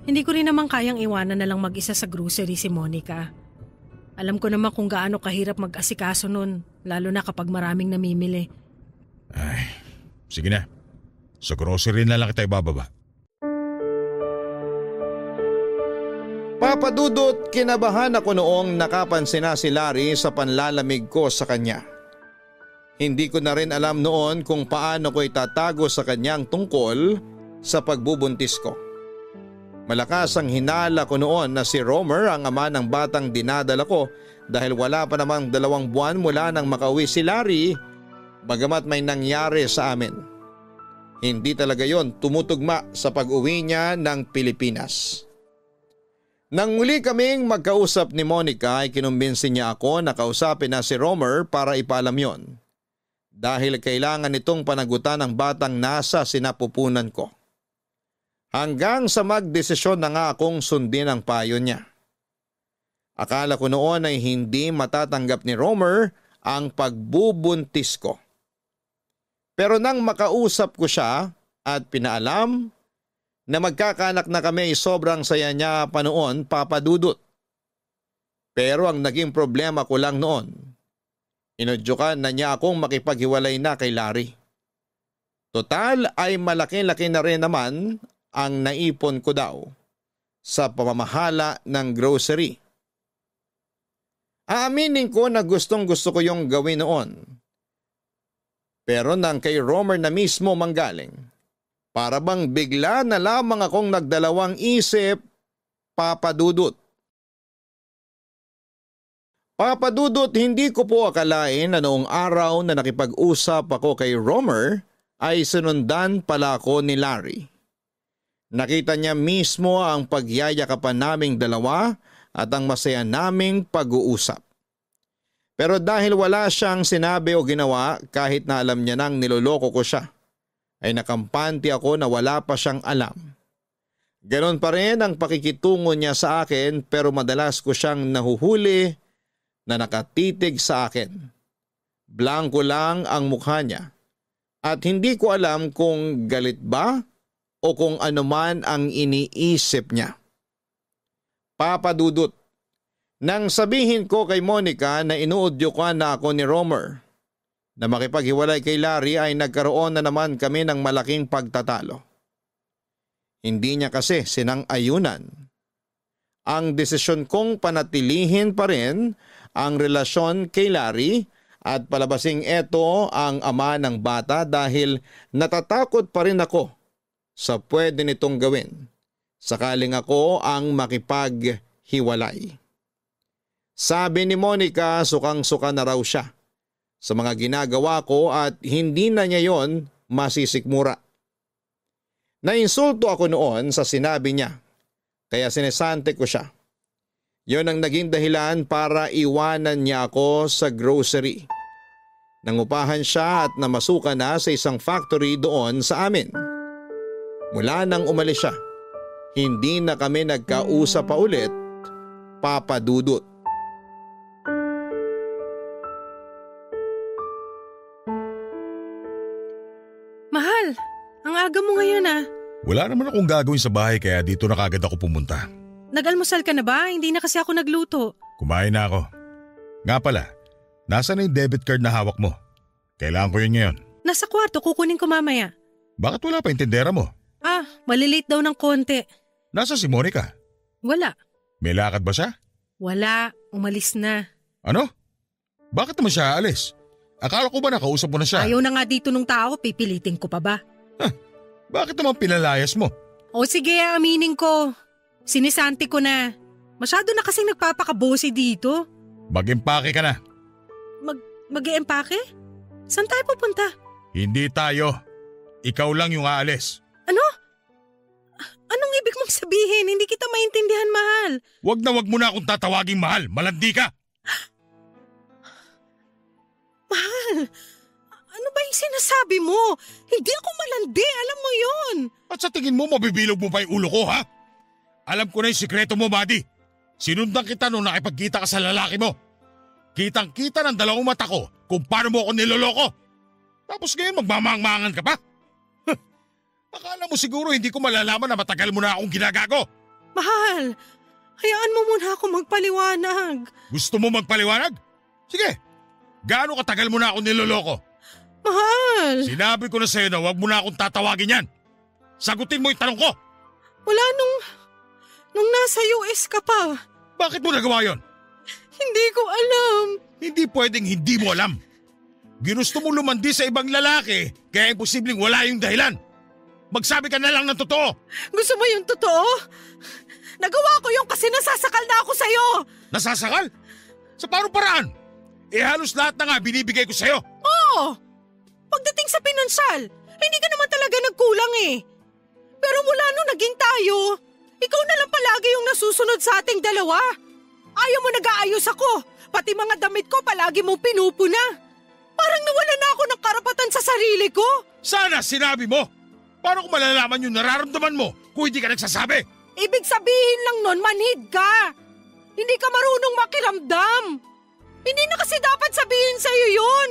hindi ko rin naman kayang iwanan na lang mag-isa sa grocery si Monica. Alam ko naman kung gaano kahirap mag-asikaso nun, lalo na kapag maraming namimili. Ay, sige na. Sa grocery na lang kita ibababa. Papa Dudut, kinabahan ako noong nakapansin na si Larry sa panlalamig ko sa kanya. Hindi ko na rin alam noon kung paano ko itatago sa kanyang tungkol sa pagbubuntis ko. Malakas ang hinala ko noon na si Romer ang ama ng batang dinadala ko dahil wala pa namang 2 buwan mula nang makauwi si Larry, bagamat may nangyari sa amin. Hindi talaga yon tumutugma sa pag-uwi niya ng Pilipinas. Nang muli kaming magkausap ni Monica ay kinumbinsi niya ako na kausapin na si Romer para ipaalam yon. Dahil kailangan nitong panagutan ng batang nasa sinapupunan ko. Hanggang sa magdesisyon na nga akong sundin ang payo niya. Akala ko noon ay hindi matatanggap ni Romer ang pagbubuntis ko. Pero nang makausap ko siya at pinaalam na magkakaanak na kami, sobrang saya niya pa noon, Papa Dudut. Pero ang naging problema ko lang noon, inudyukan na niya akong makipaghiwalay na kay Larry. Total ay malaki-laki na rin naman ang naipon ko daw sa pamamahala ng grocery. Aaminin ko na gustong-gusto ko yung gawin noon. Pero nang kay Romer na mismo manggaling, para bang bigla na lamang akong nagdalawang isip, Papa Dudut. Papa Dudut, hindi ko po akalain na noong araw na nakipag-usap ako kay Romer ay sinundan pala ako ni Larry. Nakita niya mismo ang pagyayakapan naming dalawa at ang masaya naming pag-uusap. Pero dahil wala siyang sinabi o ginawa kahit na alam niya nang niloloko ko siya, ay nakampante ako na wala pa siyang alam. Ganon pa rin ang pakikitungo niya sa akin pero madalas ko siyang nahuhuli na nakatitig sa akin. Blanko lang ang mukha niya at hindi ko alam kung galit ba o kung ano man ang iniisip niya. Papa Dudut, nang sabihin ko kay Monica na inuudyukan na ako ni Romer na makipaghiwalay kay Larry ay nagkaroon na naman kami ng malaking pagtatalo. Hindi niya kasi sinang-ayunan. Ang desisyon kong panatilihin pa rin ang relasyon kay Larry at palabasing eto ang ama ng bata dahil natatakot pa rin ako sa pwede nitong gawin sakaling ako ang makipaghiwalay. Sabi ni Monica, sukang-suka na raw siya sa mga ginagawa ko at hindi na niya yon masisikmura. Nainsulto ako noon sa sinabi niya, kaya sinesante ko siya. Yon ang naging dahilan para iwanan niya ako sa grocery. Nangupahan siya at namasukan na sa isang factory doon sa amin. Mula nang umalis siya, hindi na kami nagkausap pa ulit, Papa Dudut. Mahal, ang aga mo ngayon ah. Wala naman akong gagawin sa bahay kaya dito na kagad ako pumunta. Nag-almusal ka na ba? Hindi na kasi ako nagluto. Kumain na ako. Nga pala, nasaan na yung debit card na hawak mo? Kailangan ko yun ngayon. Nasa kwarto, kukunin ko mamaya. Bakit wala pa yung tindera mo? Malilate daw ng konti. Nasa si Monica? Wala. May lakad ba siya? Wala, umalis na. Ano? Bakit naman siya aalis? Akala ko ba nakausap mo na siya? Ayaw na nga dito nung tao, pipilitin ko pa ba? Bakit naman pinalayas mo? O sige, aminin ko. Sinisanti ko na. Masyado na kasing nagpapakabosi dito. Mag-impake ka na. Mag-e-empake? Saan tayo pupunta? Hindi tayo. Ikaw lang yung aalis. Ano? Anong ibig mong sabihin? Hindi kita maintindihan, mahal. Wag na wag mo na akong tatawaging mahal. Malandi ka. Mahal, ano ba yung sinasabi mo? Hindi ako malandi, alam mo yun. At sa tingin mo mabibilog mo pa yung ulo ko, ha? Alam ko na yung sikreto mo, buddy. Sinundan kita nung nakipagkita ka sa lalaki mo. Kitang-kita ng 2 mata ko kung paano mo ako niloloko. Tapos ngayon magmamangmangan ka pa? Akala mo siguro hindi ko malalaman na matagal mo na akong ginagago. Mahal, hayaan mo muna ako magpaliwanag. Gusto mo magpaliwanag? Sige, gaano katagal mo na akong niloloko? Mahal! Sinabi ko na sa'yo na huwag mo na akong tatawagin yan. Sagutin mo yung tanong ko. Wala nung nasa US ka pa. Bakit mo nagawa yon? Hindi ko alam. Hindi pwedeng hindi mo alam. Ginusto mo lumandi sa ibang lalaki, kaya imposibleng wala yung dahilan. Magsabi ka na lang ng totoo. Gusto mo yung totoo? Nagawa ko yung kasi nasasakal na ako sa'yo. Nasasakal? Sa paano paraan? Halos lahat na nga binibigay ko sa'yo. Oo. Pagdating sa pinansyal, hindi ka naman talaga nagkulang eh. Pero mula nung naging tayo, ikaw na lang palagi yung nasusunod sa ating dalawa. Ayaw mo nag-aayos ako. Pati mga damit ko palagi mong pinupuna. Parang nawala na ako ng karapatan sa sarili ko. Sana sinabi mo. Paano ko malalaman yung nararamdaman mo kung hindi ka nagsasabi? Ibig sabihin lang nun, manhid ka. Hindi ka marunong makiramdam. Hindi na kasi dapat sabihin sa'yo yun.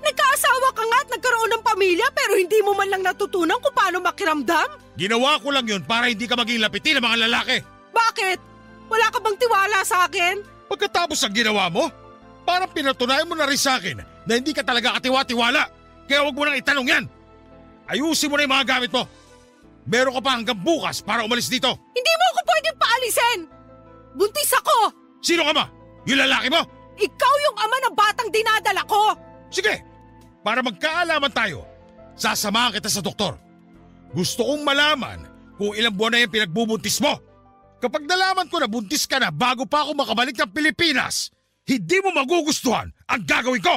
Nagkaasawa ka nga at nagkaroon ng pamilya pero hindi mo man lang natutunan kung paano makiramdam? Ginawa ko lang yun para hindi ka maging lapitin ng mga lalaki. Bakit? Wala ka bang tiwala sa akin? Pagkatapos ng ginawa mo, parang pinatunayan mo na rin sa akin na hindi ka talaga katiwa-tiwala. Kaya huwag mo nang itanong yan. Ayusin mo na yung mga gamit mo. Meron ka pa hanggang bukas para umalis dito. Hindi mo ako pwedeng paalisin! Buntis ako! Sino ka ba? Yung lalaki mo? Ikaw yung ama ng batang dinadala ko! Sige, para magkaalaman tayo, sasamahan kita sa doktor. Gusto kong malaman kung ilang buwan na yung pinagbubuntis mo. Kapag nalaman ko na buntis ka na bago pa ako makabalik ng Pilipinas, hindi mo magugustuhan ang gagawin ko!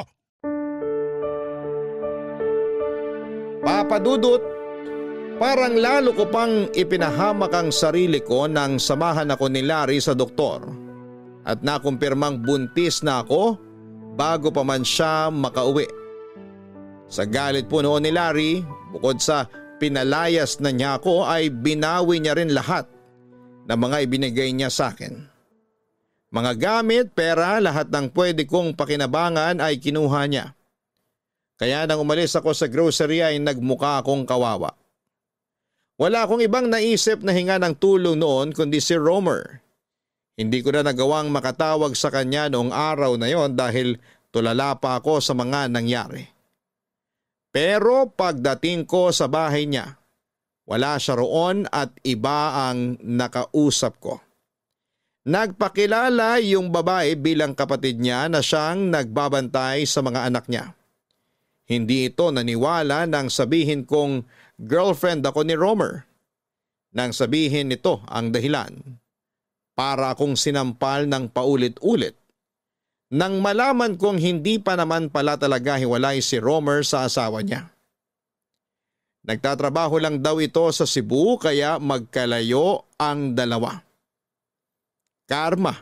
Papa Dudut, parang lalo ko pang ipinahamak ang sarili ko nang samahan ako ni Larry sa doktor at nakumpirmang buntis na ako bago pa man siya makauwi. Sa galit po noon ni Larry, bukod sa pinalayas na niya ako ay binawi niya rin lahat ng mga ibinigay niya sa akin. Mga gamit, pera, lahat ng pwede kong pakinabangan ay kinuha niya. Kaya nang umalis ako sa grocery ay nagmukha akong kawawa. Wala akong ibang naisip na hinga ng tulong noon kundi si Romer. Hindi ko na nagawang makatawag sa kanya noong araw na yon dahil tulala pa ako sa mga nangyari. Pero pagdating ko sa bahay niya, wala siya roon at iba ang nakausap ko. Nagpakilala yung babae bilang kapatid niya na siyang nagbabantay sa mga anak niya. Hindi ito naniwala nang sabihin kong girlfriend ako ni Romer. Nang sabihin nito ang dahilan, para akong sinampal ng paulit-ulit. Nang malaman kong hindi pa naman pala talaga hiwalay si Romer sa asawa niya. Nagtatrabaho lang daw ito sa Cebu kaya magkalayo ang dalawa. Karma.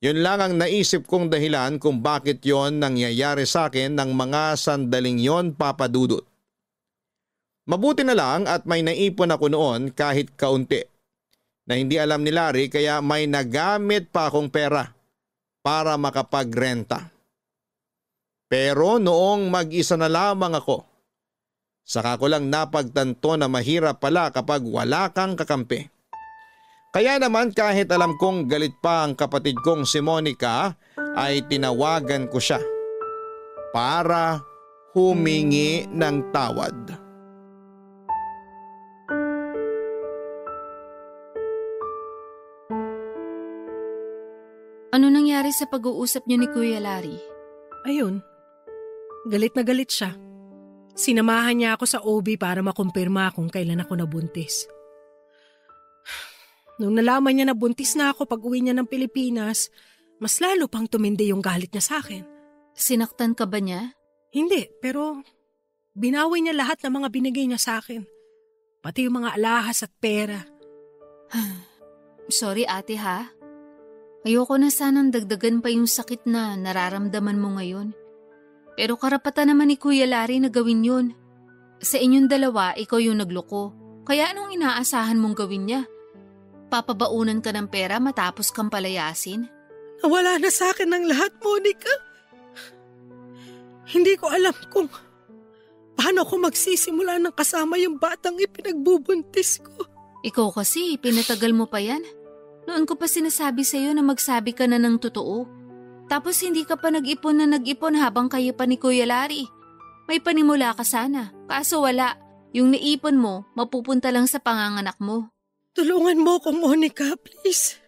Yun lang ang naisip kong dahilan kung bakit yon nangyayari sa akin ng mga sandaling yon, Papa Dudut. Mabuti na lang at may naipon ako noon kahit kaunti na hindi alam ni Larry kaya may nagamit pa akong pera para makapagrenta. Pero noong mag-isa na lamang ako, saka ko lang napagtanto na mahirap pala kapag wala kang kakampi. Kaya naman kahit alam kong galit pa ang kapatid kong si Monica ay tinawagan ko siya para humingi ng tawad. Ano nangyari sa pag-uusap niyo ni Kuya Larry? Ayun, galit na galit siya. Sinamahan niya ako sa OB para makumpirma kung kailan ako nabuntis. Nung nalaman niya na buntis na ako pag-uwi niya ng Pilipinas, mas lalo pang tumindi yung galit niya sa akin. Sinaktan ka ba niya? Hindi, pero binawi niya lahat ng mga binigay niya sa akin. Pati yung mga alahas at pera. Sorry ate ha. Ayoko na sanang dagdagan pa yung sakit na nararamdaman mo ngayon. Pero karapatan naman ni Kuya Larry na gawin yun. Sa inyong dalawa, ikaw yung nagloko. Kaya anong inaasahan mong gawin niya? Papabaunan ka ng pera matapos kang palayasin? Nawala na sa akin ng lahat, Monica. Hindi ko alam kung Paano ako magsisimula ng kasama yung batang ipinagbubuntis ko? Ikaw kasi, pinatagal mo pa yan. Noon ko pa sinasabi sa'yo na magsabi ka na ng totoo. Tapos hindi ka pa nag-ipon habang kayo pa ni Kuya Larry. May panimula ka sana, kaso wala. Yung naipon mo, mapupunta lang sa panganganak mo. Tulungan mo ko, Monica, please.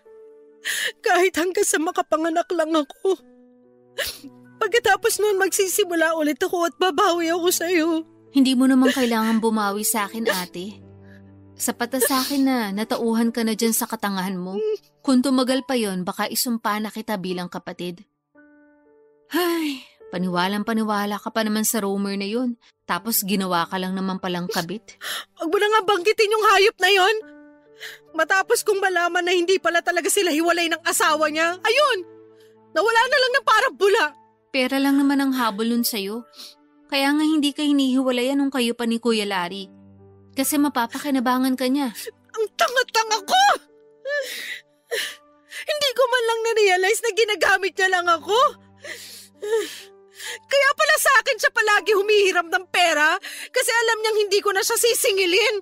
Kahit hanggang sa makapanganak lang ako. Pagkatapos noon magsisimula ulit ako at babawi ako sa'yo. Hindi mo naman kailangan bumawi sa akin, ate. Sapat na sa akin na natauhan ka na dyan sa katangahan mo. Kung tumagal pa yon, baka isumpa na kita bilang kapatid. Ay, paniwalang-paniwala ka pa naman sa rumor na yon. Tapos ginawa ka lang naman palang kabit. Huwag mo na nga banggitin yung hayop na yon. Matapos kong malaman na hindi pala talaga sila hiwalay ng asawa niya, ayun! Nawala na lang ng parang bula. Pera lang naman ang habol nun sa'yo. Kaya nga hindi ka hinihiwalayan nung kayo pa ni Kuya Larry. Kasi mapapakinabangan ka niya. Ang tanga-tanga ko! Hindi ko man lang na-realize na ginagamit niya lang ako. Kaya pala sa akin siya palagi humihiram ng pera kasi alam niyang hindi ko na siya sisingilin.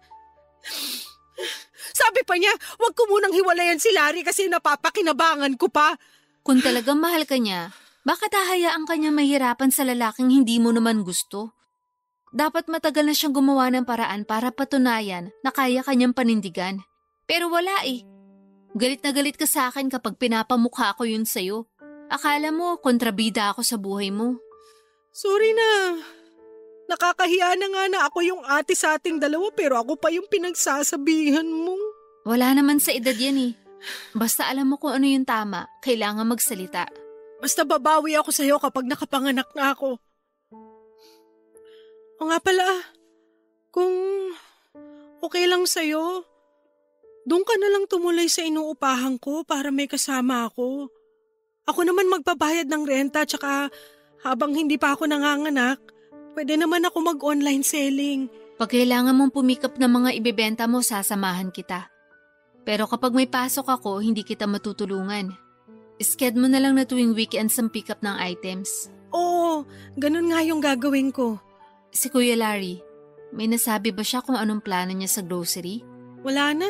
Sabi pa niya, huwag ko munang hiwalayan si Larry kasi napapakinabangan ko pa. Kung talagang mahal ka niya, bakit hahayaan ka niya mahirapan sa lalaking hindi mo naman gusto? Dapat matagal na siyang gumawa ng paraan para patunayan na kaya kanyang panindigan. Pero wala eh. Galit na galit ka sa akin kapag pinapamukha ko yun sa'yo. Akala mo, kontrabida ako sa buhay mo. Sorry na. Nakakahiya na nga na ako yung ate sa ating dalawa pero ako pa yung pinagsasabihan mo. Wala naman sa edad yan eh. Basta alam mo kung ano yung tama, kailangan magsalita. Basta babawi ako sa'yo kapag nakapanganak na ako. O nga pala, kung okay lang sa'yo, doon ka na lang tumuloy sa inuupahan ko para may kasama ako. Ako naman magbabayad ng renta tsaka habang hindi pa ako nanganganak, pwede naman ako mag-online selling. Pag kailangan mong pumikap ng mga ibebenta mo, sasamahan kita. Pero kapag may pasok ako, hindi kita matutulungan. Schedule mo na lang na tuwing weekends ang pick up ng items. Oo, ganun nga yung gagawin ko. Si Kuya Larry, may nasabi ba siya kung anong plano niya sa grocery? Wala na.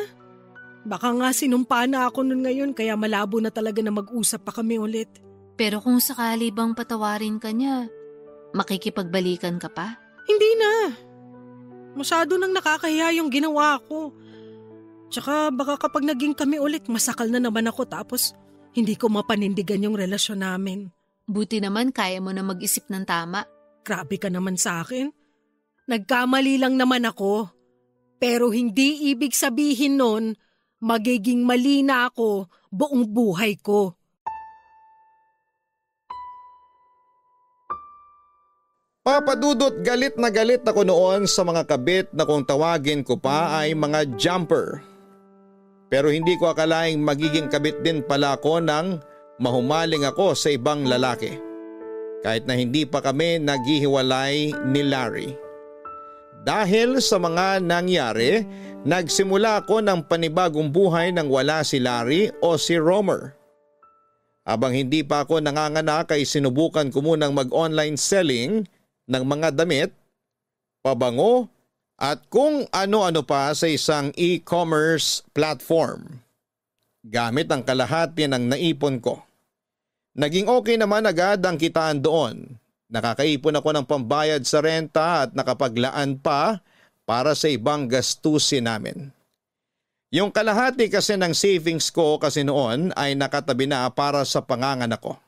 Baka nga sinumpa na ako nun ngayon kaya malabo na talaga na mag-usap pa kami ulit. Pero kung sakali bang patawarin ka niya, makikipagbalikan ka pa? Hindi na. Masyado nang nakakahiya yung ginawa ko. Tsaka baka kapag naging kami ulit, masakal na naman ako tapos hindi ko mapanindigan yung relasyon namin. Buti naman kaya mo na mag-isip ng tama. Grabe ka naman sa akin. Nagkamali lang naman ako. Pero hindi ibig sabihin nun, magiging mali na ako buong buhay ko. Papadudot, galit na galit ako noon sa mga kabit na kung tawagin ko pa ay mga jumper. Pero hindi ko akalaing magiging kabit din pala ako nang mahumaling ako sa ibang lalaki. Kahit na hindi pa kami naghihiwalay ni Larry. Dahil sa mga nangyari, nagsimula ako ng panibagong buhay nang wala si Larry o si Romer. Habang hindi pa ako nanganganak ay sinubukan ko munang mag-online selling ng mga damit, pabango at kung ano-ano pa sa isang e-commerce platform. Gamit ang kalahati ng naipon ko. Naging okay naman agad ang kitaan doon. Nakakaipon ako ng pambayad sa renta at nakapaglaan pa para sa ibang gastusin namin. Yung kalahati kasi ng savings ko kasi noon ay nakatabi na para sa panganganak ko.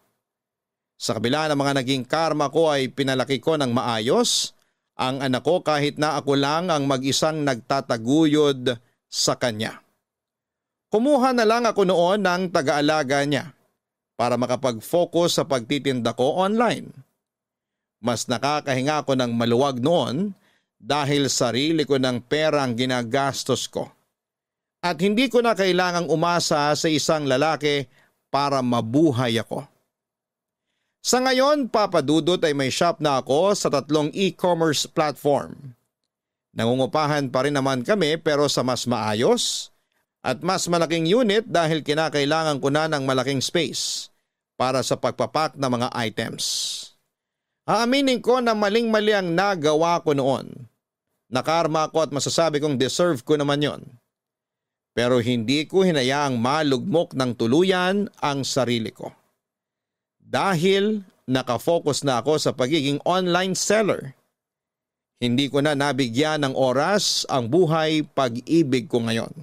Sa kabila ng mga naging karma ko ay pinalaki ko ng maayos ang anak ko kahit na ako lang ang mag-isang nagtataguyod sa kanya. Kumuha na lang ako noon ng taga-alaga niya para makapag-focus sa pagtitinda ko online. Mas nakakahinga ako ng maluwag noon dahil sarili ko ng pera ang ginagastos ko. At hindi ko na kailangang umasa sa isang lalaki para mabuhay ako. Sa ngayon, papadudot ay may shop na ako sa 3 e-commerce platform. Nangungupahan pa rin naman kami pero sa mas maayos at mas malaking unit dahil kinakailangan ko na ng malaking space para sa pagpapak ng mga items. Aaminin ko na maling-mali ang nagawa ko noon. Nakarma ko at masasabi kong deserve ko naman yon. Pero hindi ko hinayaang malugmok ng tuluyan ang sarili ko. Dahil nakafocus na ako sa pagiging online seller. Hindi ko na nabigyan ng oras ang buhay pag-ibig ko ngayon.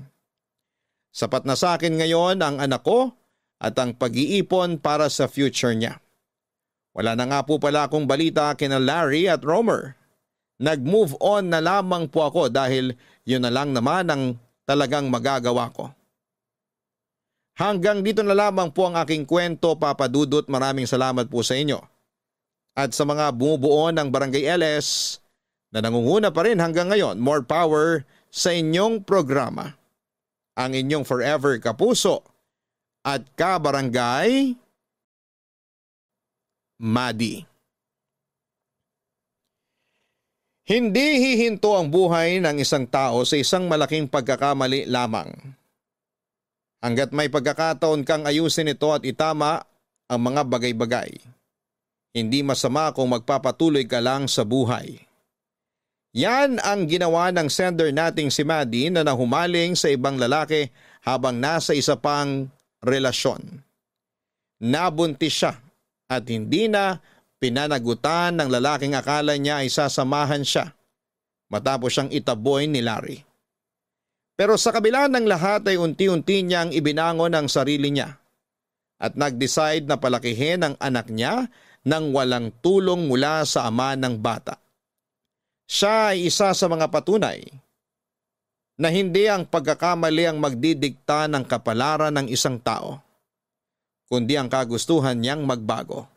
Sapat na sa akin ngayon ang anak ko at ang pag-iipon para sa future niya. Wala na nga po pala akong balita kina Larry at Romer. Nag-move on na lamang po ako dahil yun na lang naman ang talagang magagawa ko. Hanggang dito na lamang po ang aking kwento, Papa Dudut. Maraming salamat po sa inyo. At sa mga bumubuo ng Barangay LS na nangunguna pa rin hanggang ngayon, more power sa inyong programa. Ang inyong forever kapuso at kabarangay, Madi. Hindi hihinto ang buhay ng isang tao sa isang malaking pagkakamali lamang. Hanggat may pagkakataon kang ayusin ito at itama ang mga bagay-bagay, hindi masama kung magpapatuloy ka lang sa buhay. Yan ang ginawa ng sender nating si Maddie na nahumaling sa ibang lalaki habang nasa isa pang relasyon. Nabuntis siya at hindi na pinanagutan ng lalaking akala niya ay sasamahan siya matapos siyang itaboy ni Larry. Pero sa kabila ng lahat ay unti-unti niyang ibinangon ang sarili niya at nag-decide na palakihin ang anak niya nang walang tulong mula sa ama ng bata. Siya ay isa sa mga patunay na hindi ang pagkakamali ang magdidikta ng kapalaran ng isang tao, kundi ang kagustuhan niyang magbago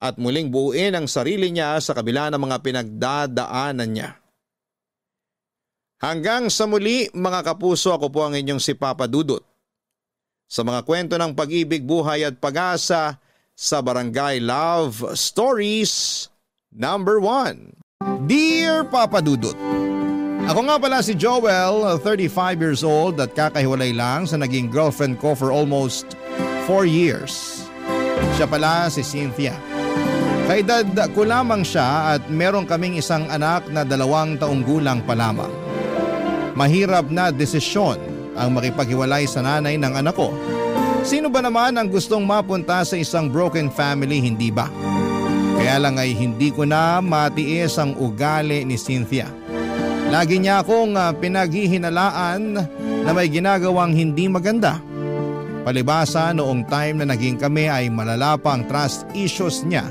at muling buuin ang sarili niya sa kabila ng mga pinagdadaanan niya. Hanggang sa muli mga kapuso, ako po ang inyong si Papa Dudut. Sa mga kwento ng pag-ibig, buhay at pag-asa sa Barangay Love Stories number 1. Dear Papa Dudut, ako nga pala si Joel, 35 years old at kakahiwalay lang sa naging girlfriend ko for almost 4 years. Siya pala si Cynthia. Kaedad ko lamang siya at meron kaming isang anak na 2 taong gulang pa lamang. Mahirap na desisyon ang makipaghiwalay sa nanay ng anak ko. Sino ba naman ang gustong mapunta sa isang broken family, hindi ba? Kaya lang ay hindi ko na matiis ang ugali ni Cynthia. Lagi niya akong pinaghihinalaan na may ginagawang hindi maganda. Palibasa noong time na naging kami ay malala pa ang trust issues niya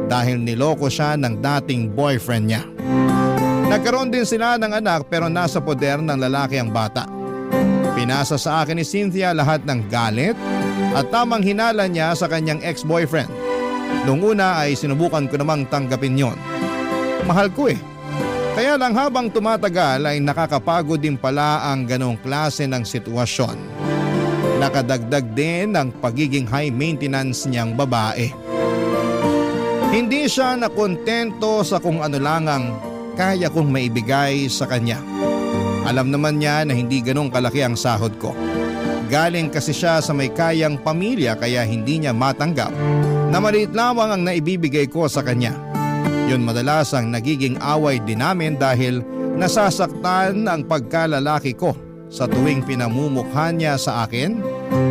dahil niloko siya ng dating boyfriend niya. Nagkaroon din sila ng anak pero nasa poder ng lalaki ang bata. Pinasa sa akin ni Cynthia lahat ng galit at tamang hinala niya sa kanyang ex-boyfriend. Noong una ay sinubukan ko namang tanggapin yon. Mahal ko eh. Kaya lang habang tumatagal ay nakakapagod din pala ang ganong klase ng sitwasyon. Nakadagdag din ang pagiging high maintenance niyang babae. Hindi siya nakontento sa kung ano lang ang kaya kong maibigay sa kanya. Alam naman niya na hindi ganong kalaki ang sahod ko. Galing kasi siya sa may kayang pamilya kaya hindi niya matanggap na maliit lamang ang naibibigay ko sa kanya. Yun madalas ang nagiging away din namin dahil nasasaktan ang pagkalalaki ko sa tuwing pinamumukha niya sa akin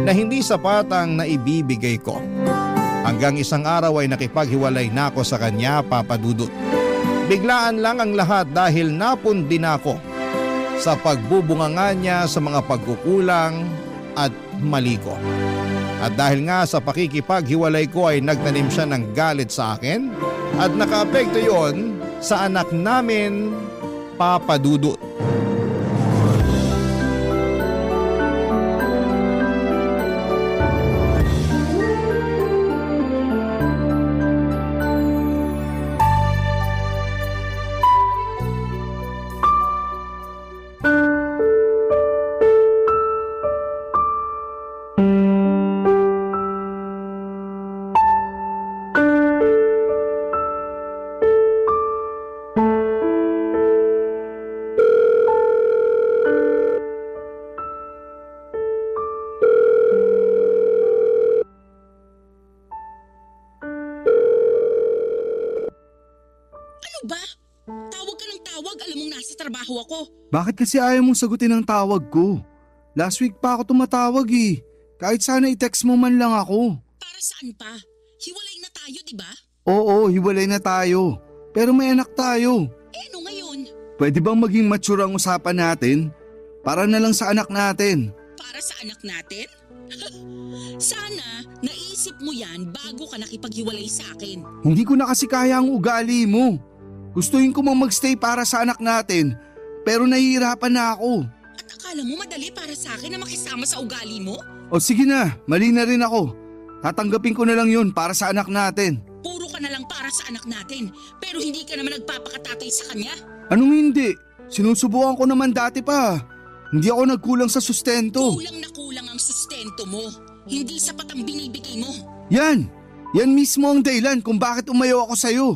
na hindi sapat ang naibibigay ko. Hanggang isang araw ay nakipaghiwalay na ako sa kanya, Papa Dudut. Biglaan lang ang lahat dahil napundi na ako sa pagbubunganga niya sa mga pagkukulang at mali ko. At dahil nga sa pakikipaghiwalay ko ay nagtanim siya ng galit sa akin at nakaapekto yon sa anak namin, Papa Dudut. ba? Tawag ka ng tawag, alam mong nasa trabaho ako. Bakit kasi ayaw mong sagutin ang tawag ko? Last week pa ako tumatawag eh. Kahit sana i-text mo man lang ako. Para saan pa? Hiwalay na tayo, di ba? Oo, hiwalay na tayo. Pero may anak tayo. Ano ngayon? Pwede bang maging mature ang usapan natin? Para na lang sa anak natin. Para sa anak natin? Sana naisip mo yan bago ka nakipaghiwalay sa akin. Hindi ko na kasi kaya ang ugali mo. Gustuhin ko mang magstay para sa anak natin, pero nahihirapan na ako. At akala mo madali para sa akin na makisama sa ugali mo? O sige na, mali na rin ako. Tatanggapin ko na lang yun para sa anak natin. Puro ka na lang para sa anak natin, pero hindi ka naman nagpapakatatay sa kanya. Anong hindi? Sinusubukan ko naman dati pa. Hindi ako nagkulang sa sustento. Kulang na kulang ang sustento mo. Hindi sapat ang binibigay mo. Yan mismo ang dahilan kung bakit umayaw ako sa'yo.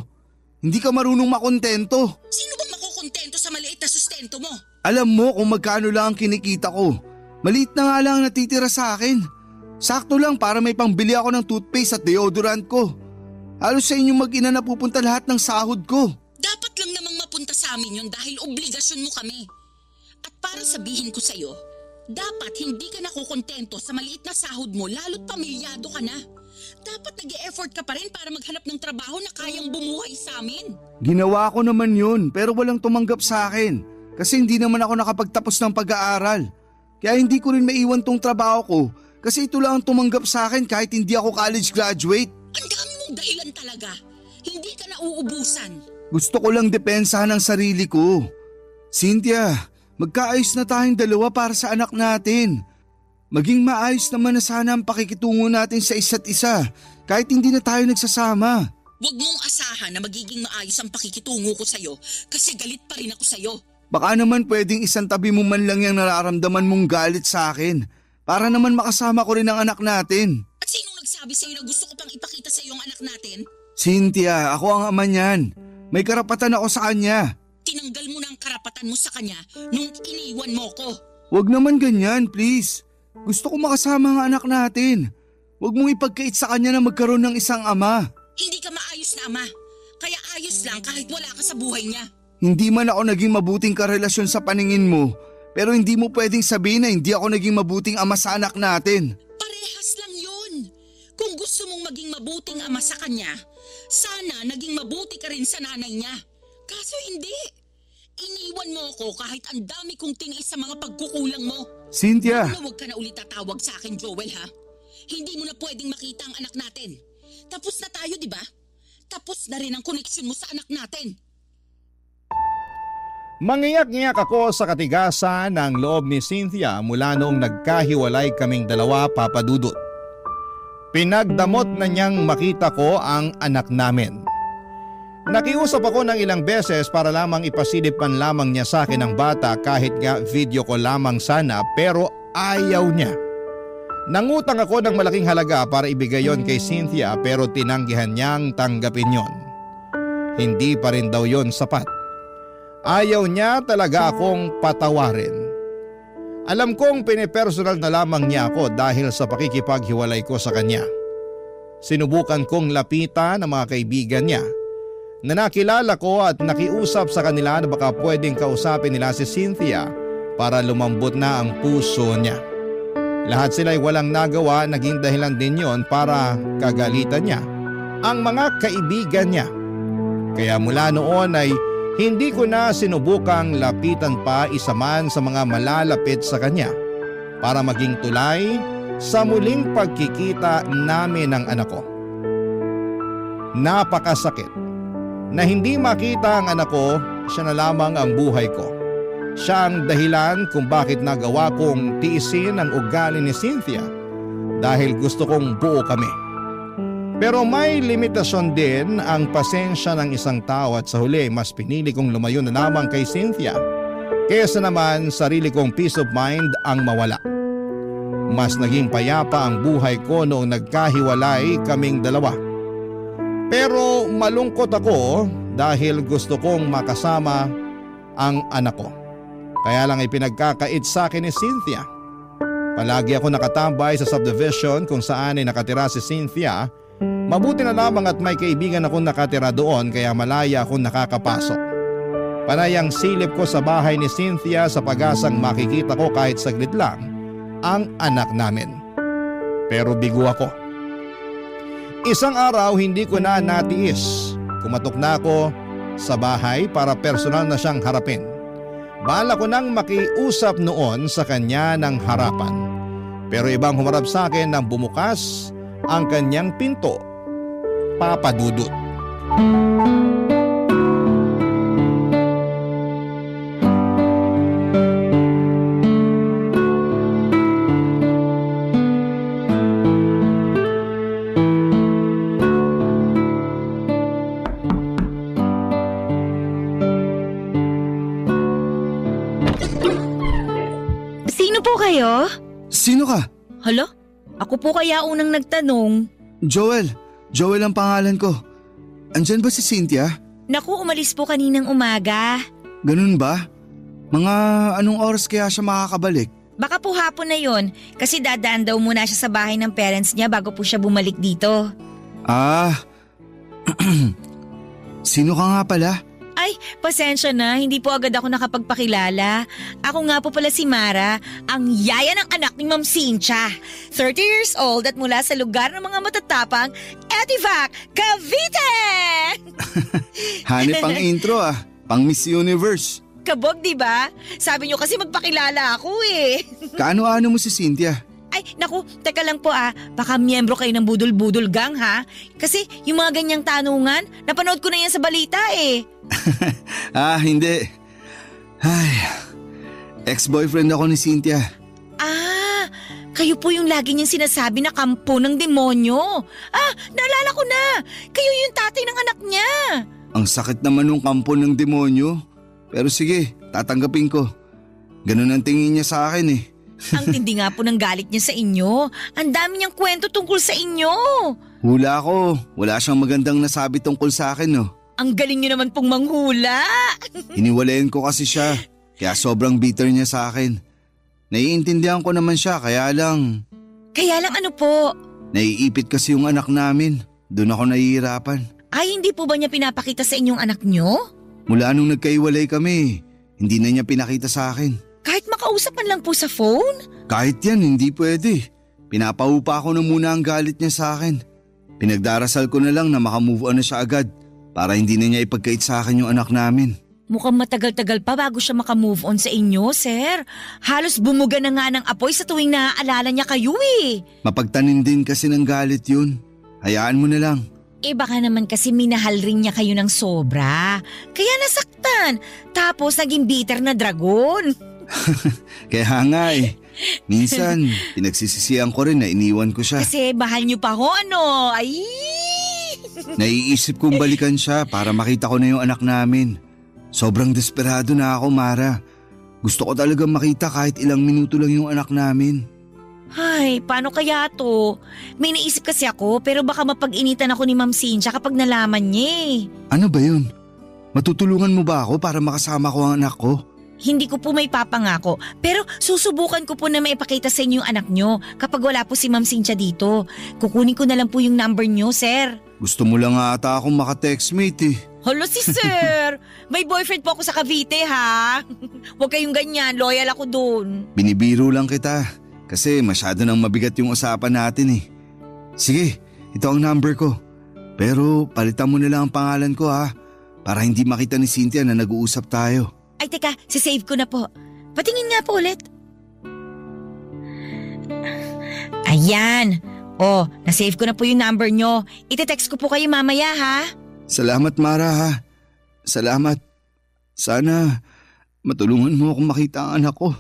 Hindi ka marunong makontento. Sino bang makukontento sa maliit na sustento mo? Alam mo kung magkano lang ang kinikita ko. Maliit na nga lang ang natitira sa akin. Sakto lang para may pangbili ako ng toothpaste at deodorant ko. Halos sa inyong mag-ina na pupunta lahat ng sahod ko. Dapat lang namang mapunta sa amin yun dahil obligasyon mo kami. At para sabihin ko sa'yo, dapat hindi ka nakukontento sa maliit na sahod mo lalo't pamilyado ka na. Dapat nag-e-effort ka pa rin para maghanap ng trabaho na kayang bumuhay sa amin. Ginawa ko naman yun pero walang tumanggap sa akin kasi hindi naman ako nakapagtapos ng pag-aaral. Kaya hindi ko rin maiwan tong trabaho ko kasi ito lang ang tumanggap sa akin kahit hindi ako college graduate. Ang dami mong dahilan talaga. Hindi ka na uubusan. Gusto ko lang depensahan ang sarili ko. Cynthia, magkaayos na tayong dalawa para sa anak natin. Maging maayos naman na sana ang pakikitungo natin sa isa't isa kahit hindi na tayo nagsasama. Huwag mong asahan na magiging maayos ang pakikitungo ko sa'yo kasi galit pa rin ako sa'yo. Baka naman pwedeng isang tabi mo man lang yung nararamdaman mong galit sa akin para naman makasama ko rin ang anak natin. At sinong nagsabi sa'yo na gusto ko pang ipakita sa'yo ang anak natin? Cynthia, ako ang ama niyan. May karapatan ako sa kanya. Tinanggal mo na ang karapatan mo sa kanya nung iniwan mo ko. Huwag naman ganyan, please. Gusto ko makasama ang anak natin. Huwag mong ipagkait sa kanya na magkaroon ng isang ama. Hindi ka maayos na ama. Kaya ayos lang kahit wala ka sa buhay niya. Hindi man ako naging mabuting karelasyon sa paningin mo, pero hindi mo pwedeng sabihin na hindi ako naging mabuting ama sa anak natin. Parehas lang yun. Kung gusto mong maging mabuting ama sa kanya, sana naging mabuti ka rin sa nanay niya. Kaso hindi. Iniwan mo ako kahit ang dami kong tinis sa mga pagkukulang mo. Cynthia! Huwag ka na ulit tatawag sa akin, Joel, ha? Hindi mo na pwedeng makita ang anak natin. Tapos na tayo, di ba? Tapos na rin ang koneksyon mo sa anak natin. Mangiyak-ngiyak ako sa katigasan ng loob ni Cynthia mula noong nagkahiwalay kaming dalawa, Papa Dudut. Pinagdamot na niyang makita ko ang anak namin. Nakiusap ako ng ilang beses para lamang ipasilip man lamang niya sa akin ang bata kahit nga video ko lamang sana pero ayaw niya. Nangutang ako ng malaking halaga para ibigay yon kay Cynthia pero tinanggihan niyang tanggapin yon. Hindi pa rin daw yon sapat. Ayaw niya talaga akong patawarin. Alam kong pinipersonal na lamang niya ako dahil sa pakikipaghiwalay ko sa kanya. Sinubukan kong lapitan ang mga kaibigan niya na nakilala ko at nakiusap sa kanila na baka pwedeng kausapin nila si Cynthia para lumambot na ang puso niya. Lahat sila'y walang nagawa, naging dahilan din yon para kagalitan niya ang mga kaibigan niya. Kaya mula noon ay hindi ko na sinubukang lapitan pa isa man sa mga malalapit sa kanya para maging tulay sa muling pagkikita namin ng anak ko. Napakasakit na hindi makita ang anak ko, siya na lamang ang buhay ko. Siya ang dahilan kung bakit nagawa kong tiisin ang ugali ni Cynthia dahil gusto kong buo kami. Pero may limitasyon din ang pasensya ng isang tao at sa huli mas pinili kong lumayo na lamang kay Cynthia kaysa naman sarili kong peace of mind ang mawala. Mas naging payapa ang buhay ko noong nagkahiwalay kaming dalawa. Pero malungkot ako dahil gusto kong makasama ang anak ko. Kaya lang ipinagkakait sa akin ni Cynthia. Palagi ako nakatambay sa subdivision kung saan ay nakatira si Cynthia Mabuti na lamang at may kaibigan akong nakatira doon kaya malaya akong nakakapasok. Panay ang silip ko sa bahay ni Cynthia sa pag-asang makikita ko kahit saglit lang ang anak namin. Pero bigo ako. Isang araw hindi ko na natiis. Kumatok na ako sa bahay para personal na siyang harapin. Bala ko nang makiusap noon sa kanya ng harapan. Pero ibang humarap sa akin nang bumukas ang kanyang pinto. Papa Dudut. Sino po kayo? Sino ka? Hala? Ako po kaya unang nagtanong. Joel ang pangalan ko. Andyan ba si Cynthia? Naku, umalis po kaninang umaga. Ganun ba? Mga anong oras kaya siya makakabalik? Baka po hapon na yon kasi dadaan daw muna siya sa bahay ng parents niya bago po siya bumalik dito. Sino ka nga pala? Ay, pasensya na, hindi po agad ako nakapagpakilala. Ako nga po pala si Mara, ang yaya ng anak ni Ma'am Cynthia. 30 years old at mula sa lugar ng mga matatapang, Etivac, Cavite! Hanip ang intro pang Miss Universe. Kabog, di ba? Sabi niyo kasi magpakilala ako eh. Kaano-ano mo si Cynthia? Ay, naku, teka lang po baka miyembro kayo ng Budol-Budol Gang ha? Kasi yung mga ganyang tanungan, napanood ko na yan sa balita eh. Hindi. Ay, ex-boyfriend ako ni Cynthia. Kayo po yung lagi niyang sinasabi na kampo ng demonyo. Naalala ko na. Kayo yung tatay ng anak niya. Ang sakit naman nung kampo ng demonyo. Pero sige, tatanggapin ko. Ganun ang tingin niya sa akin eh. Ang tindi nga po ng galit niya sa inyo. Ang dami niyang kwento tungkol sa inyo. Hula ko. Wala siyang magandang nasabi tungkol sa akin no. Ang galing niyo naman pong manghula. Hiniwalayan ko kasi siya. Kaya sobrang bitter niya sa akin. Naiintindihan ko naman siya kaya lang… Kaya lang ano po? Naiipit kasi yung anak namin. Doon ako nahihirapan. Ay, hindi po ba niya pinapakita sa inyong anak niyo? Mula nung nagkaiwalay kami, hindi na niya pinakita sa akin. Kahit makausap man lang po sa phone? Kahit yan, hindi pwede. Pinapaupa ko na muna ang galit niya sa akin. Pinagdarasal ko na lang na makamove on na siya agad para hindi na niya ipagkait sa akin yung anak namin. Mukhang matagal-tagal pa bago siya makamove on sa inyo, sir. Halos bumuga na nga ng apoy sa tuwing naaalala niya kayo eh. Mapagtanim din kasi ng galit yun. Hayaan mo na lang. Baka naman kasi minahal rin niya kayo ng sobra. Kaya nasaktan. Tapos naging bitter na dragon. Kaya nga eh. Minsan, pinagsisisihan ko rin na iniwan ko siya. Kasi mahal niyo pa ho, ano? Ay! Naiisip kong balikan siya para makita ko na yung anak namin. Sobrang desperado na ako, Mara. Gusto ko talagang makita kahit ilang minuto lang yung anak namin. Ay, paano kaya to? May naisip kasi ako pero baka mapag-initan ako ni Ma'am Cynthia kapag nalaman niya eh. Ano ba yun? Matutulungan mo ba ako para makasama ko ang anak ko? Hindi ko po may papangako pero susubukan ko po na maipakita sa inyo yung anak nyo kapag wala po si Ma'am Cynthia dito. Kukunin ko na lang po yung number nyo, sir. Gusto mo lang ata akong maka-textmate eh. Hala si sir! May boyfriend po ako sa Cavite ha. Huwag kayong ganyan, loyal ako dun. Binibiro lang kita kasi masyado nang mabigat yung usapan natin eh. Sige, ito ang number ko. Pero palitan mo na lang ang pangalan ko para hindi makita ni Cynthia na nag-uusap tayo. Ay teka, sisave ko na po. Patingin nga po ulit. Ayan. Nasave ko na po yung number nyo. Ite-text ko po kayo mamaya ha. Salamat Mara ha. Salamat. Sana matulungan mo akong makita ang anak ko.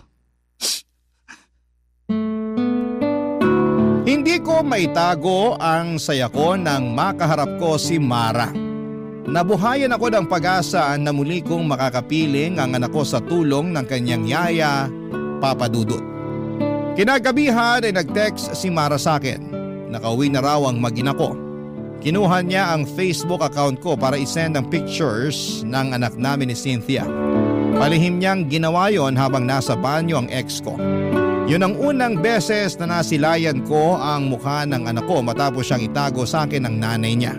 Hindi ko maitago ang saya ko nang makaharap ko si Mara. Nabuhayan ako ng pag-asa na muli kong makakapiling ang anak ko sa tulong ng kanyang yaya, Papa Dudut. Kinagabihan ay nag-text si Mara sa akin. Nakauwi na raw ang mag-ina ko. Kinuha niya ang Facebook account ko para isend ang pictures ng anak namin ni Cynthia. Palihim niyang ginawa yon habang nasa banyo ang ex ko. Yun ang unang beses na nasilayan ko ang mukha ng anak ko matapos siyang itago sa akin ng nanay niya.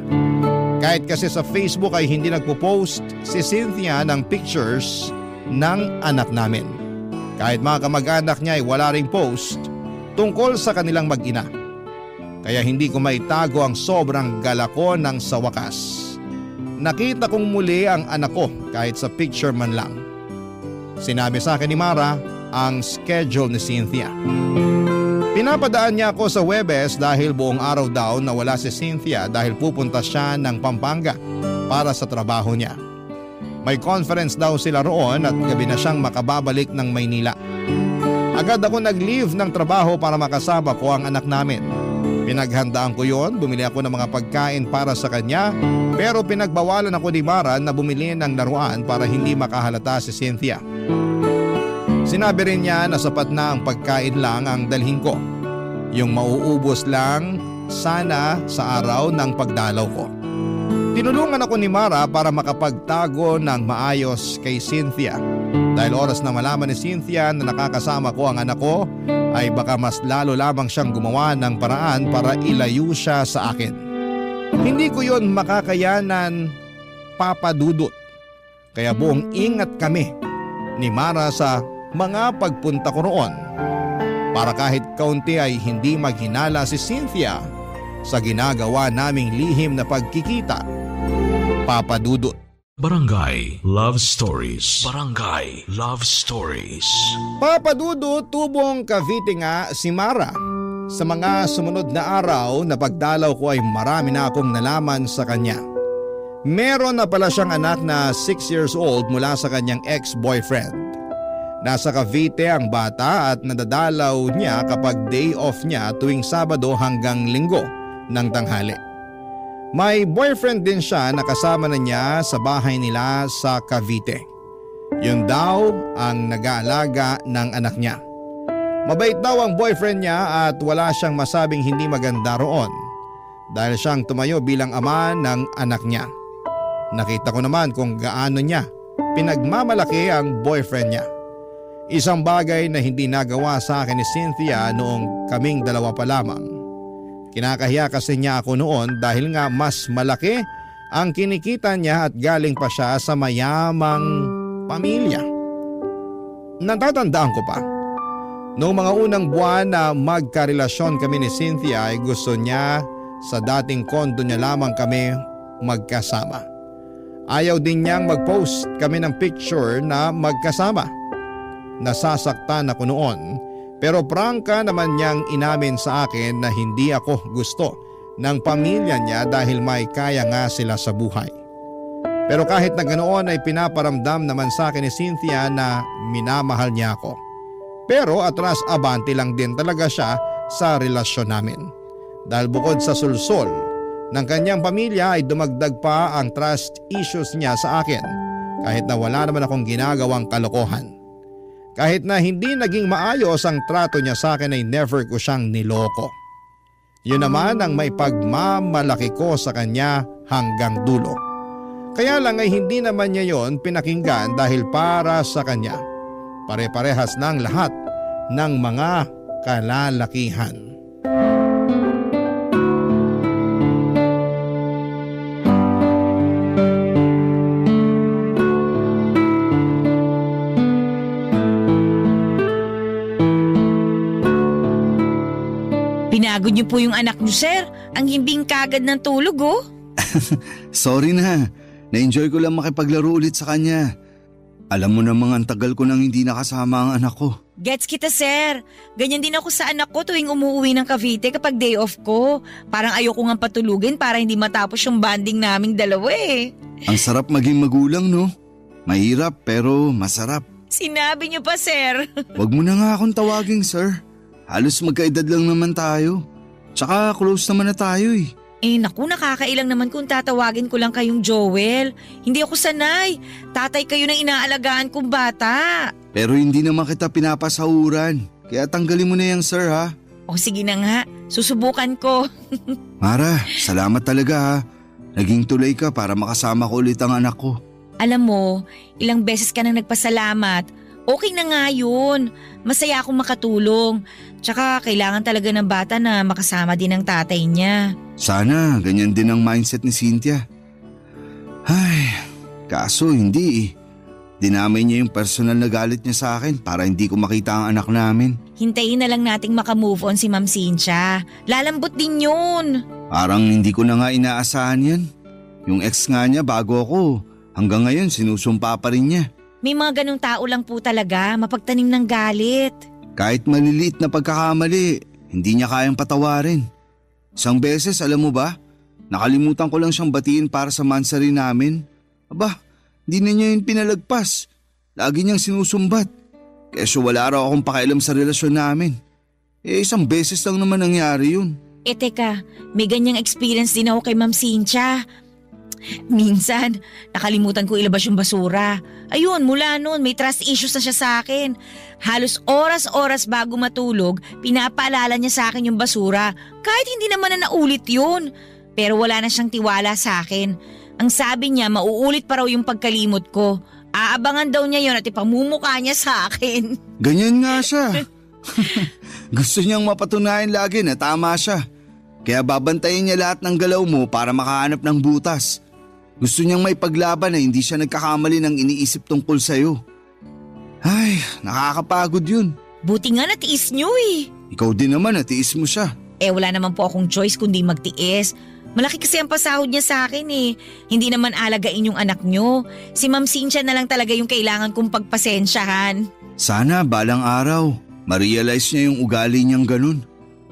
Kahit kasi sa Facebook ay hindi nagpo-post si Cynthia ng pictures ng anak namin. Kahit mga kamag-anak niya ay wala ring post tungkol sa kanilang mag-ina. Kaya hindi ko maitago ang sobrang gala ko nang sa wakas nakita kong muli ang anak ko kahit sa picture man lang. Sinabi sa akin ni Mara ang schedule ni Cynthia. Pinapadaan niya ako sa Huwebes dahil buong araw daw na wala si Cynthia dahil pupunta siya ng Pampanga para sa trabaho niya. May conference daw sila roon at gabi na siyang makababalik ng Maynila. Agad ako nag-leave ng trabaho para makasama ko ang anak namin. Pinaghandaan ko yon, bumili ako ng mga pagkain para sa kanya pero pinagbawalan ako ni Mara na bumili ng laruan para hindi makahalata si Cynthia. Sinabi rin niya na sapat na ang pagkain lang ang dalhin ko. Yung mauubos lang sana sa araw ng pagdalaw ko. Tinulungan ako ni Mara para makapagtago ng maayos kay Cynthia. Dahil oras na malaman ni Cynthia na nakakasama ko ang anak ko ay baka mas lalo lamang siyang gumawa ng paraan para ilayo siya sa akin. Hindi ko yon makakayanan, Papa Dudut. Kaya buong ingat kami ni Mara sa mga pagpunta ko roon para kahit kaunti ay hindi maghinala si Cynthia sa ginagawa naming lihim na pagkikita, Papa Dudut. Barangay Love Stories. Barangay Love Stories. Papa Dudut, tubong Cavite nga si Mara. Sa mga sumunod na araw na pagdalaw ko ay marami na akong nalaman sa kanya. Meron na pala siyang anak na 6 years old mula sa kanyang ex-boyfriend. Nasa Cavite ang bata at nadadalaw niya kapag day off niya tuwing Sabado hanggang Linggo ng tanghali. May boyfriend din siya na kasama na niya sa bahay nila sa Cavite. Yun daw ang nag-aalaga ng anak niya. Mabait daw ang boyfriend niya at wala siyang masabing hindi maganda roon dahil siyang tumayo bilang ama ng anak niya. Nakita ko naman kung gaano niya pinagmamalaki ang boyfriend niya. Isang bagay na hindi nagawa sa akin ni Cynthia noong kaming dalawa pa lamang. Kinakahiya kasi niya ako noon dahil nga mas malaki ang kinikita niya at galing pa siya sa mayamang pamilya. Natatandaan ko pa. Noong mga unang buwan na magkarelasyon kami ni Cynthia ay gusto niya sa dating kondo niya lamang kami magkasama. Ayaw din niyang mag-post kami ng picture na magkasama. Nasasaktan ako noon. Pero prangka naman niyang inamin sa akin na hindi ako gusto ng pamilya niya dahil may kaya nga sila sa buhay. Pero kahit na ganoon ay pinaparamdam naman sa akin ni Cynthia na minamahal niya ako. Pero atras abante lang din talaga siya sa relasyon namin. Dahil bukod sa sulsol ng kanyang pamilya ay dumagdag pa ang trust issues niya sa akin kahit na wala naman akong ginagawang kalokohan. Kahit na hindi naging maayos ang trato niya sa akin ay never ko siyang niloko. Yun naman ang may pagmamalaki ko sa kanya hanggang dulo. Kaya lang ay hindi naman niya yon pinakinggan dahil para sa kanya. Pare-parehas ng lahat ng mga kalalakihan. Pinagod niyo po yung anak niyo, sir. Ang himbing kagad ng tulog, oh. Sorry na. Na-enjoy ko lang makipaglaro ulit sa kanya. Alam mo namang ang tagal ko nang hindi nakasama ang anak ko. Gets kita, sir. Ganyan din ako sa anak ko tuwing umuwi ng Cavite kapag day off ko. Parang ayoko nga patulugin para hindi matapos yung bonding naming dalawa eh. Ang sarap maging magulang, no? Mahirap pero masarap. Sinabi niyo pa, sir. Wag mo na nga akong tawaging sir. Halos magkaedad lang naman tayo. Tsaka close naman na tayo eh. Eh naku, nakakailang naman kung tatawagin ko lang kayong Joel. Hindi ako sanay. Tatay kayo ng inaalagaan kong bata. Pero hindi naman kita pinapasahuran. Kaya tanggalin mo na yan sir ha. O sige na nga, susubukan ko. Mara, salamat talaga ha. Naging tulay ka para makasama ko ulit ang anak ko. Alam mo, ilang beses ka nang nagpasalamat. Okay na nga yun. Masaya akong makatulong. Tsaka kailangan talaga ng bata na makasama din ng tatay niya. Sana ganyan din ang mindset ni Cynthia. Ay, kaso hindi eh. Dinamay niya yung personal na galit niya sa akin para hindi ko makita ang anak namin. Hintayin na lang nating makamove on si Ma'am Cynthia. Lalambot din yun. Parang hindi ko na nga inaasahan yan. Yung ex nga niya bago ako, hanggang ngayon sinusumpa pa rin niya. May mga ganong tao lang po talaga, mapagtanim ng galit. Kahit maliliit na pagkakamali, hindi niya kayang patawarin. Isang beses, alam mo ba, nakalimutan ko lang siyang batiin para sa mansari namin. Aba, hindi na niya yun pinalagpas. Lagi niyang sinusumbat. Keso wala raw akong pakialam sa relasyon namin. Isang beses lang naman nangyari yun. Teka, may ganyang experience din ako kay Ma'am Cynthia. Minsan, nakalimutan ko ilabas yung basura. Ayun, mula noon may trust issues na siya sa akin. Halos oras-oras bago matulog, pinapaalala niya sa akin yung basura. Kahit hindi naman na naulit yun. Pero wala na siyang tiwala sa akin. Ang sabi niya, mauulit pa raw yung pagkalimot ko. Aabangan daw niya yun at ipamumukha niya sa akin. Ganyan nga siya. Gusto niyang mapatunayan lagi na tama siya. Kaya babantayin niya lahat ng galaw mo para makahanap ng butas. Gusto niyang may paglaban na hindi siya nagkakamali ng iniisip tungkol sa'yo. Ay, nakakapagod yun. Buti nga natiis niyo eh. Ikaw din naman natiis mo siya. Wala naman po akong choice kundi magtiis. Malaki kasi ang pasahod niya sa akin eh. Hindi naman alagain yung anak niyo. Si Ma'am Cynthia na lang talaga yung kailangan kong pagpasensyahan. Sana balang araw, ma-realize niya yung ugali niyang ganun.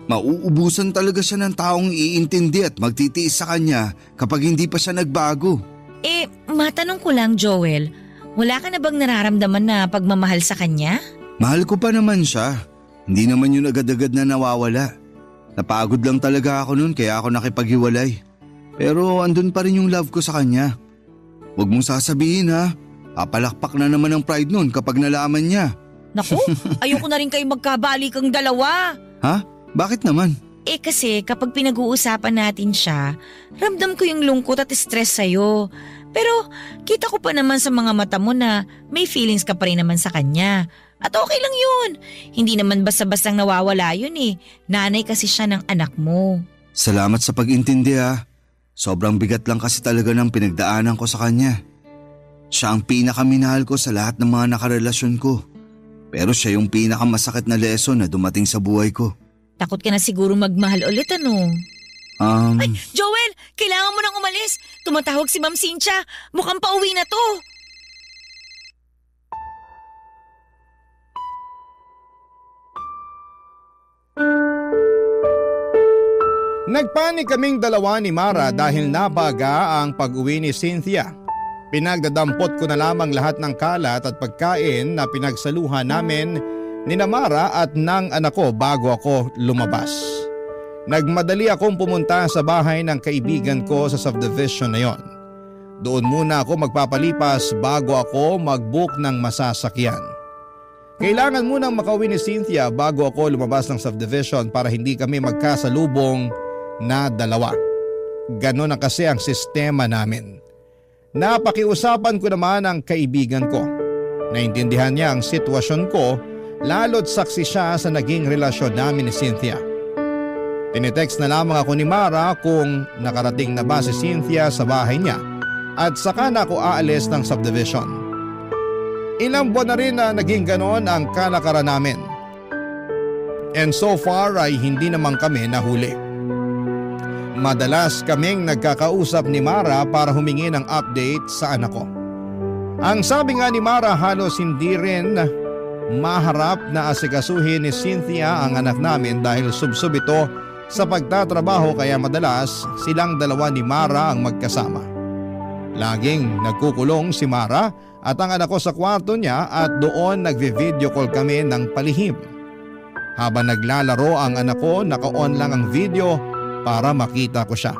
Mauubusan talaga siya ng taong iintindi at magtitiis sa kanya kapag hindi pa siya nagbago. Matanong ko lang Joel, wala ka na bang nararamdaman na pagmamahal sa kanya? Mahal ko pa naman siya. Hindi naman yun agad-agad na nawawala. Napagod lang talaga ako noon kaya ako nakipaghiwalay. Pero andun pa rin yung love ko sa kanya. Huwag mong sasabihin ha, papalakpak na naman ang pride noon kapag nalaman niya. Naku, ayoko na rin kayo magkabalik ang dalawa. Ha? Bakit naman? Kasi kapag pinag-uusapan natin siya, ramdam ko yung lungkot at stress sa'yo. Pero kita ko pa naman sa mga mata mo na may feelings ka pa rin naman sa kanya. At okay lang yun. Hindi naman basta-bastang nawawala yun eh. Nanay kasi siya ng anak mo. Salamat sa pag-intindi ha. Sobrang bigat lang kasi talaga ng pinagdaanan ko sa kanya. Siya ang pinakaminahal ko sa lahat ng mga nakarelasyon ko. Pero siya yung pinakamasakit na lesson na dumating sa buhay ko. Takot ka na siguro magmahal ulit ano? Ay, Joel! Kailangan mo nang umalis. Tumatawag si Ma'am Cynthia. Mukhang pauwi na to. Nagpanik kaming dalawa ni Mara dahil nabaga ang pag-uwi ni Cynthia. Pinagdadampot ko na lamang lahat ng kalat at pagkain na pinagsaluhan namin ni Mara at ng anak ko bago ako lumabas. Nagmadali akong pumunta sa bahay ng kaibigan ko sa subdivision na yon. Doon muna ako magpapalipas bago ako mag-book ng masasakyan. Kailangan munang makauwi ni Cynthia bago ako lumabas ng subdivision para hindi kami magkasalubong na dalawa. Ganon na kasi ang sistema namin. Napakiusapan ko naman ang kaibigan ko. Naintindihan niya ang sitwasyon ko lalo't saksi siya sa naging relasyon namin ni Cynthia. Tinitext na lamang ako ni Mara kung nakarating na ba si Cynthia sa bahay niya at saka na ako aalis ng subdivision. Ilang buwan na rin na naging ganon ang kalakaran namin. And so far ay hindi naman kami nahuli. Madalas kaming nagkakausap ni Mara para humingi ng update sa anak ko. Ang sabi nga ni Mara halos hindi rin maharap na asikasuhin ni Cynthia ang anak namin dahil subsob ito sa pagtatrabaho kaya madalas silang dalawa ni Mara ang magkasama. Laging nagkukulong si Mara at ang anak ko sa kwarto niya at doon nagvi-video call kami ng palihim. Habang naglalaro ang anak ko, naka-on lang ang video para makita ko siya.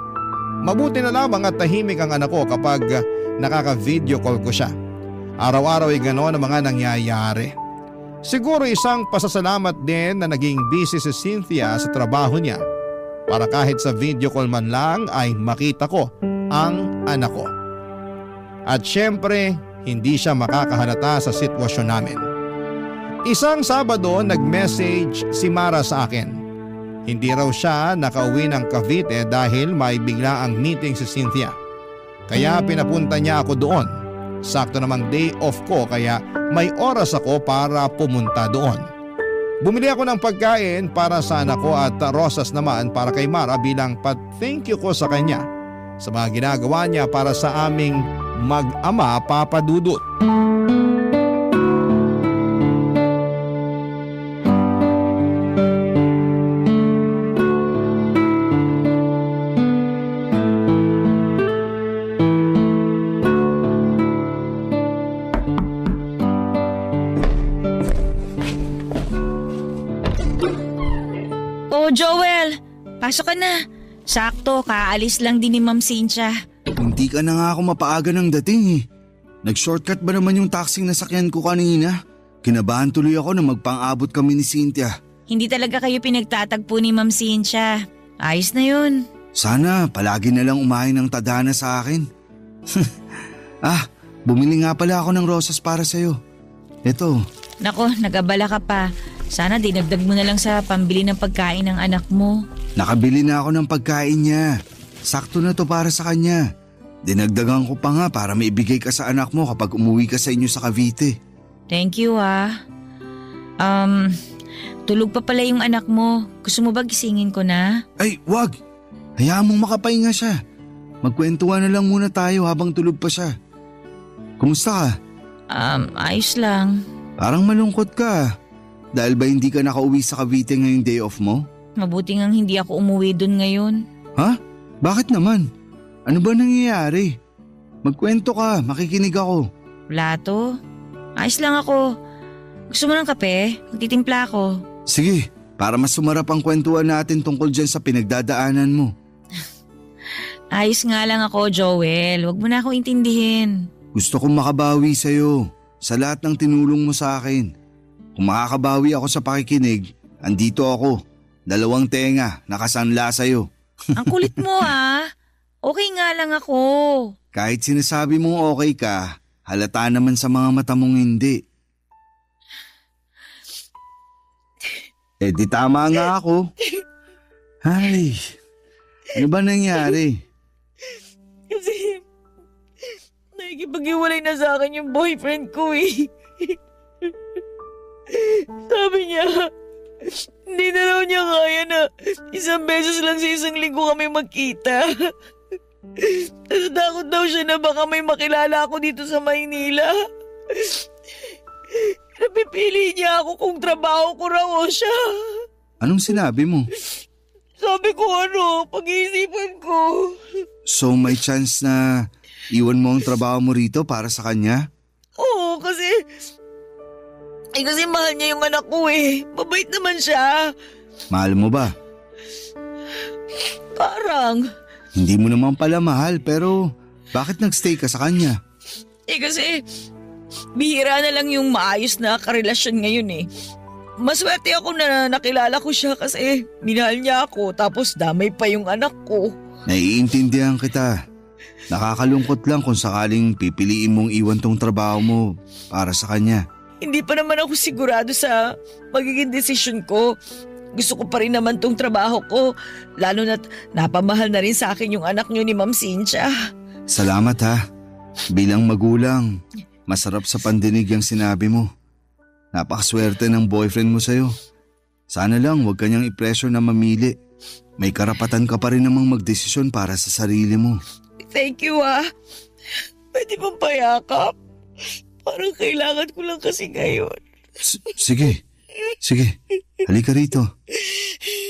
Mabuti na lamang at tahimik ang anak ko kapag nakaka-video call ko siya. Araw-araw ay gano'n ang mga nangyayari. Siguro isang pasasalamat din na naging busy si Cynthia sa trabaho niya para kahit sa video call man lang ay makita ko ang anak ko. At syempre, hindi siya makakahalata sa sitwasyon namin. Isang Sabado nag-message si Mara sa akin. Hindi raw siya nakauwi ng Cavite dahil may biglaang meeting si Cynthia. Kaya pinapunta niya ako doon. Sakto namang day off ko kaya may oras ako para pumunta doon. Bumili ako ng pagkain para sa anak ko at rosas naman para kay Mara bilang thank you ko sa kanya sa mga ginagawa niya para sa aming mag-ama, Papa Dudut. Oh, Joel, pasok ka na. Sakto, kaalis lang din ni Ma'am Cynthia. Hindi ka na nga ako mapaaga ng dating eh. Nag-shortcut ba naman yung taxing nasakyan ko kanina? Kinabahan tuloy ako na magpang-abot kami ni Cynthia. Hindi talaga kayo pinagtatagpo ni Ma'am Cynthia. Ayos na yun. Sana palagi na lang umahin ng tadhana sa akin. Bumili nga pala ako ng rosas para sa'yo. Ito. Nako, nag-abala ka pa. Sana dinagdag mo na lang sa pambili ng pagkain ng anak mo. Nakabili na ako ng pagkain niya. Sakto na to para sa kanya. Dinagdagan ko pa nga para maibigay ka sa anak mo kapag umuwi ka sa inyo sa Cavite. Thank you tulog pa pala yung anak mo. Gusto mo ba gisingin ko na? Ay, wag! Hayaan mong makapahinga siya. Magkwentuhan na lang muna tayo habang tulog pa siya. Kumusta ka? Ayos lang. Parang malungkot ka. Dahil ba hindi ka nakauwi sa Cavite ngayong day off mo? Mabuti ngang hindi ako umuwi dun ngayon. Ha? Bakit naman? Ano ba nangyayari? Magkwento ka, makikinig ako. Wala to. Ayos lang ako. Gusto mo ng kape? Magtitimpla ako. Sige, para mas sumarap ang kwentuhan natin tungkol dyan sa pinagdadaanan mo. Ayos nga lang ako, Joel. Huwag mo na ako intindihin. Gusto kong makabawi sa'yo sa lahat ng tinulong mo sa akin. Kung makakabawi ako sa pakikinig, andito ako. 2 tenga, nakasanla sa'yo. Ang kulit mo Okay nga lang ako. Kahit sinasabi mong okay ka, halata naman sa mga mata mong hindi. Di tama nga ako. Ay, ano ba nangyari? Kasi nakikipag-iwalay na sa akin yung boyfriend ko eh. Sabi niya, hindi na daw niya kaya na 1 beses lang sa 1 linggo kami magkita. Tapos takot daw siya na baka may makilala ako dito sa Maynila. Napipili niya ako kung trabaho ko raw o siya. Anong sinabi mo? Sabi ko pag-iisipan ko. So may chance na iwan mo ang trabaho mo rito para sa kanya? Oo, kasi mahal niya yung anak ko eh. Mabait naman siya. Mahal mo ba? Parang. Hindi mo naman pala mahal pero bakit nagstay ka sa kanya? Kasi bihira na lang yung maayos na karelasyon ngayon eh. Maswerte ako na nakilala ko siya kasi minahal niya ako tapos damay pa yung anak ko. Naiintindihan kita. Nakakalungkot lang kung sakaling pipiliin mong iwan tong trabaho mo para sa kanya. Hindi pa naman ako sigurado sa magiging desisyon ko. Gusto ko pa rin naman tong trabaho ko. Lalo na't napamahal na rin sa akin yung anak niyo ni Ma'am Cynthia. Salamat ha. Bilang magulang, masarap sa pandinig yung sinabi mo. Napakaswerte ng boyfriend mo sa'yo. Sana lang huwag kanyang i-pressure na mamili. May karapatan ka pa rin namang magdesisyon para sa sarili mo. Thank you Pwede bang payakap? Parang kailangan ko lang kasi ngayon. Sige. Halika rito.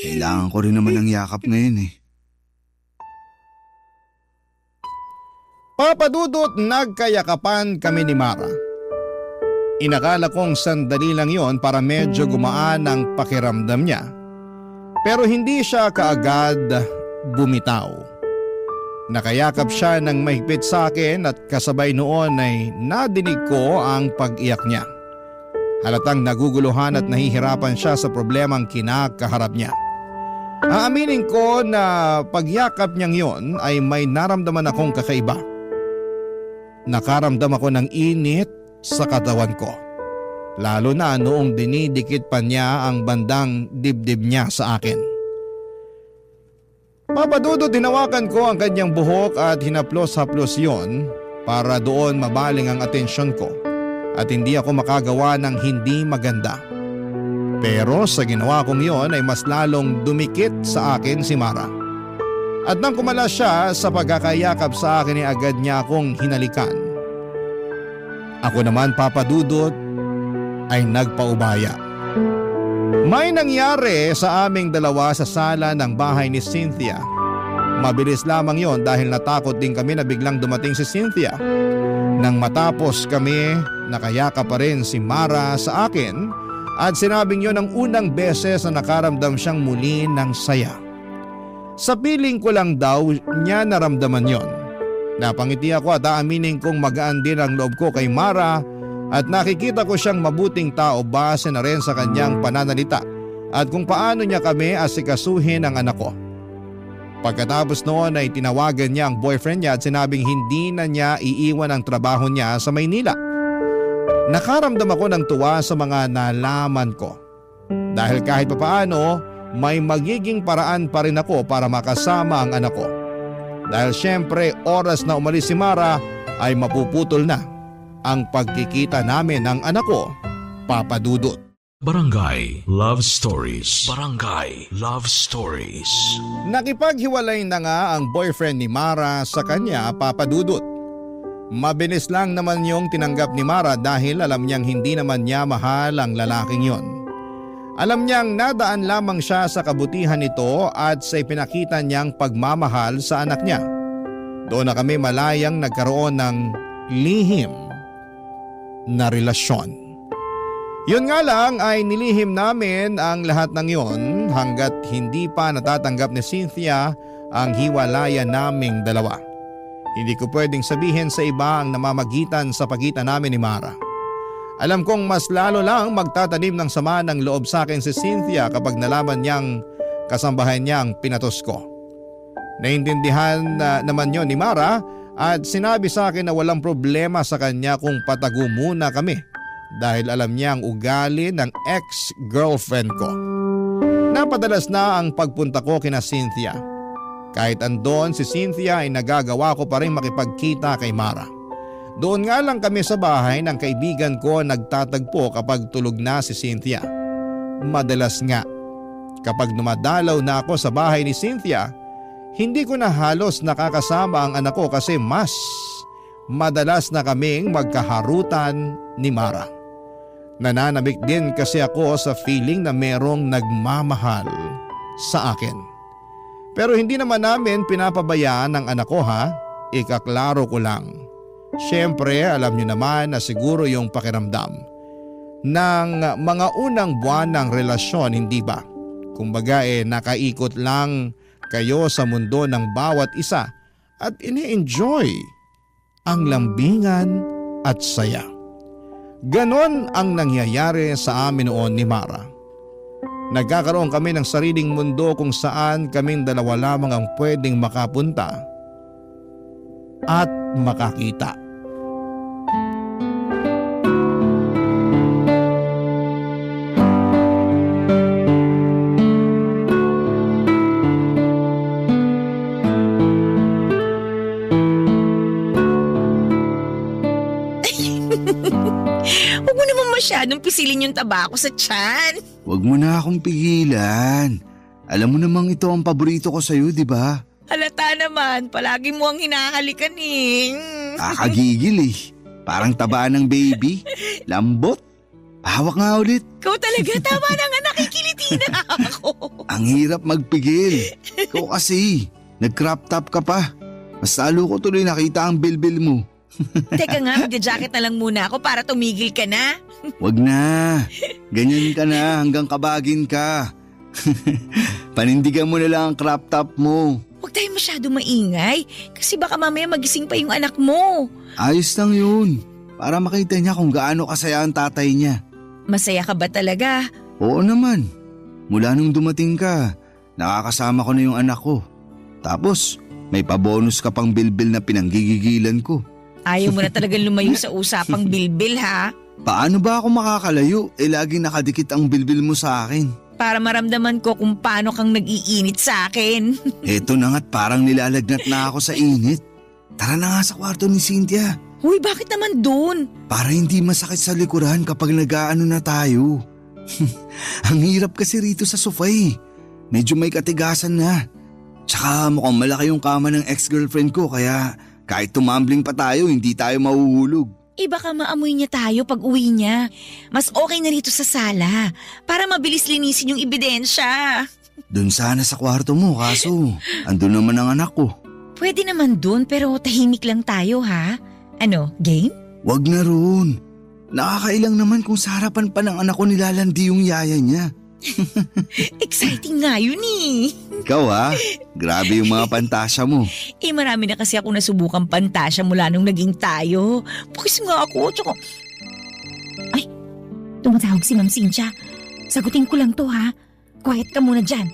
Kailangan ko rin naman ng yakap ngayon eh. Papa Dudut, nagkayakapan kami ni Mara. Inakala kong sandali lang yon para medyo gumaan ang pakiramdam niya. Pero hindi siya kaagad bumitaw. Nakayakap siya ng mahigpit sa akin at kasabay noon ay nadinig ko ang pag-iyak niya. Halatang naguguluhan at nahihirapan siya sa problemang kinakaharap niya. Aaminin ko na pagyakap niyang yon ay may naramdaman akong kakaiba. Nakaramdam ako ng init sa katawan ko. Lalo na noong dinidikit pa niya ang bandang dibdib niya sa akin. Papa Dudut, hinawakan ko ang kanyang buhok at hinaplos-haplos yon para doon mabaling ang atensyon ko at hindi ako makagawa ng hindi maganda. Pero sa ginawa kong yon ay mas lalong dumikit sa akin si Mara. At nang kumala siya sa pagkakayakap sa akin ay agad niya akong hinalikan. Ako naman, Papa Dudut, ay nagpaubaya. May nangyari sa aming dalawa sa sala ng bahay ni Cynthia. Mabilis lamang yon dahil natakot din kami na biglang dumating si Cynthia. Nang matapos kami, nakayakap pa rin si Mara sa akin at sinabing yon ang unang beses na nakaramdam siyang muli ng saya. Sa piling ko lang daw niya naramdaman yon. Napangiti ako at aaminin kong magaan din ang loob ko kay Mara at nakikita ko siyang mabuting tao base na rin sa kanyang pananalita at kung paano niya kami asikasuhin ang anak ko. Pagkatapos noon ay tinawagan niya ang boyfriend niya at sinabing hindi na niya iiwan ang trabaho niya sa Maynila. Nakaramdam ako ng tuwa sa mga nalaman ko dahil kahit papaano may magiging paraan pa rin ako para makasama ang anak ko. Dahil syempre oras na umalis si Mara ay mapuputol na ang pagkikita namin ng anak ko, Papa Dudut. Barangay Love Stories. Barangay Love Stories. Nakipaghiwalay na nga ang boyfriend ni Mara sa kanya, Papa Dudut. Mabilis lang naman yung tinanggap ni Mara dahil alam niyang hindi naman niya mahal ang lalaking yon. Alam niyang nadaan lamang siya sa kabutihan nito at sa ipinakita niyang pagmamahal sa anak niya. Doon na kami malayang nagkaroon ng lihim na relasyon. Yun nga lang ay nilihim namin ang lahat ng yon hanggat hindi pa natatanggap ni Cynthia ang hiwalayan naming dalawa. Hindi ko pwedeng sabihin sa iba ang namamagitan sa pagitan namin ni Mara. Alam kong mas lalo lang magtatanim ng sama ng loob sa akin si Cynthia kapag nalaman niyang kasambahay niya ang pinatos ko. Naintindihan naman yon ni Mara at sinabi sa akin na walang problema sa kanya kung patago muna kami dahil alam niya ang ugali ng ex-girlfriend ko. Napadalas na ang pagpunta ko kina Cynthia. Kahit andon si Cynthia ay nagagawa ko pa rin makipagkita kay Mara. Doon nga lang kami sa bahay ng kaibigan ko nagtatagpo kapag tulog na si Cynthia. Madalas nga, kapag dumadalaw na ako sa bahay ni Cynthia, hindi ko na halos nakakasama ang anak ko kasi mas madalas na kaming magkaharutan ni Mara. Nananabik din kasi ako sa feeling na merong nagmamahal sa akin. Pero hindi naman namin pinapabayaan ang anak ko ha, ikaklaro ko lang. Siyempre alam niyo naman na siguro yung pakiramdam ng mga unang buwan ng relasyon, hindi ba? Kumbaga nakaikot lang kayo sa mundo ng bawat isa at ini-enjoy ang lambingan at saya. Ganon ang nangyayari sa amin noon ni Mara. Nagkakaroon kami ng sariling mundo kung saan kaming dalawa lamang ang pwedeng makapunta at makakita. Huwag mo naman masyadong pisilin yung tabako sa tiyan. Huwag mo na akong pigilan. Alam mo namang ito ang paborito ko sa'yo, di ba? Halata naman, palagi mo ang hinahalikan eh. Kakagigil eh. Parang taba ng baby. Lambot. Hawak nga ulit. Ikaw talaga, tama na nga, nakikiliti na ako. Ang hirap magpigil. Ikaw kasi, nag-crop top ka pa. Mas lalo ko tuloy nakita ang bilbil mo. Teka nga, magja-jacket na lang muna ako para tumigil ka na. Wag na. Ganyan ka na hanggang kabagin ka. Panindigan mo na lang ang crop top mo. Huwag tayo masyado maingay kasi baka mamaya magising pa yung anak mo. Ayos lang yun. Para makita niya kung gaano kasaya ang tatay niya. Masaya ka ba talaga? Oo naman. Mula nung dumating ka, nakakasama ko na yung anak ko. Tapos, may pabonus ka pang bilbil na pinanggigigilan ko. Ayaw mo na talagang lumayo sa usapang bilbil ha? Paano ba ako makakalayo? Lagi nakadikit ang bilbil mo sa akin. Para maramdaman ko kung paano kang nag-iinit sa akin. Eto na nga't parang nilalagnat na ako sa init. Tara na nga sa kwarto ni Cynthia. Uy, bakit naman dun? Para hindi masakit sa likuran kapag nag-aano na tayo. Ang hirap kasi rito sa sofa eh. Medyo may katigasan na. Tsaka mukhang malaki yung kama ng ex-girlfriend ko kaya kahit tumambling pa tayo hindi tayo mahuhulog. Baka maamoy niya tayo pag uwi niya. Mas okay na rito sa sala para mabilis linisin yung ebidensya. Doon sana sa kwarto mo kaso andun naman ang anak ko. Pwede naman dun pero tahimik lang tayo ha. Ano, game? Wag na ron. Nakakailang naman kung sa harapan pa ng anak ko nilalandi yung yaya niya. Exciting nga yun eh. Ikaw ha, grabe yung mga pantasya mo. Marami na kasi ako nasubukang pantasya mula nung naging tayo. Pukis nga ako, tsaka... Ay, tumatawag si Ma'am Cynthia. Sagutin ko lang to ha. Quiet ka muna dyan.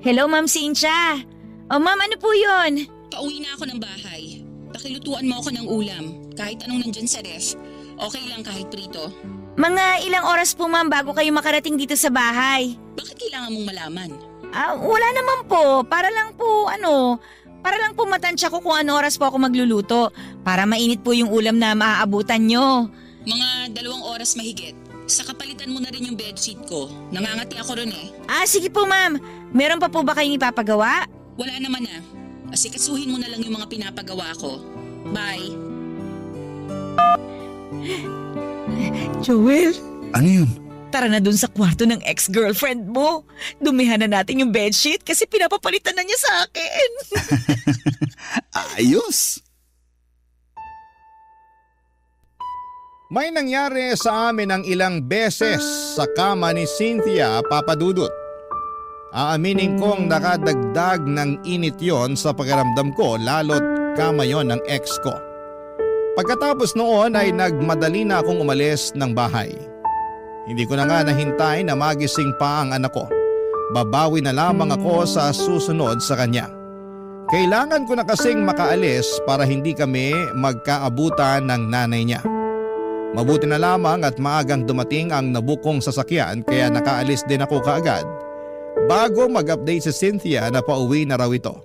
Hello Ma'am Cynthia. O ma'am, ano po yun? Pauwi na ako ng bahay. Pakilutuan mo ako ng ulam. Kahit anong nandyan sa ref. Okay lang kahit prito. Mga ilang oras po ma'am bago kayo makarating dito sa bahay? Bakit kailangan mong malaman? Wala naman po. Para lang po matansya ko kung ano oras po ako magluluto. Para mainit po yung ulam na maaabutan nyo. Mga 2 oras mahigit. Sa kapalitan mo na rin yung bedsheet ko. Nangangati ako ron eh. Sige po ma'am. Meron pa po ba kayong ipapagawa? Wala naman na. Asikasuhin mo na lang yung mga pinapagawa ko. Bye. Joel? Ano yun? Tara na dun sa kwarto ng ex-girlfriend mo. Dumihan na natin yung bedsheet kasi pinapapalitan na niya sa akin. Ayos! May nangyari sa amin ng ilang beses sa kama ni Cynthia, Papa Dudut. Aaminin kong nakadagdag ng init yon sa pakiramdam ko lalo't kama yon ng ex ko. Pagkatapos noon ay nagmadali na akong umalis ng bahay. Hindi ko na nga nahintay na magising pa ang anak ko. Babawi na lamang ako sa susunod sa kanya. Kailangan ko na kasing makaalis para hindi kami magkaabutan ng nanay niya. Mabuti na lamang at maagang dumating ang nabukong sasakyan kaya nakaalis din ako kaagad. Bago mag-update si Cynthia na pauwi na raw ito.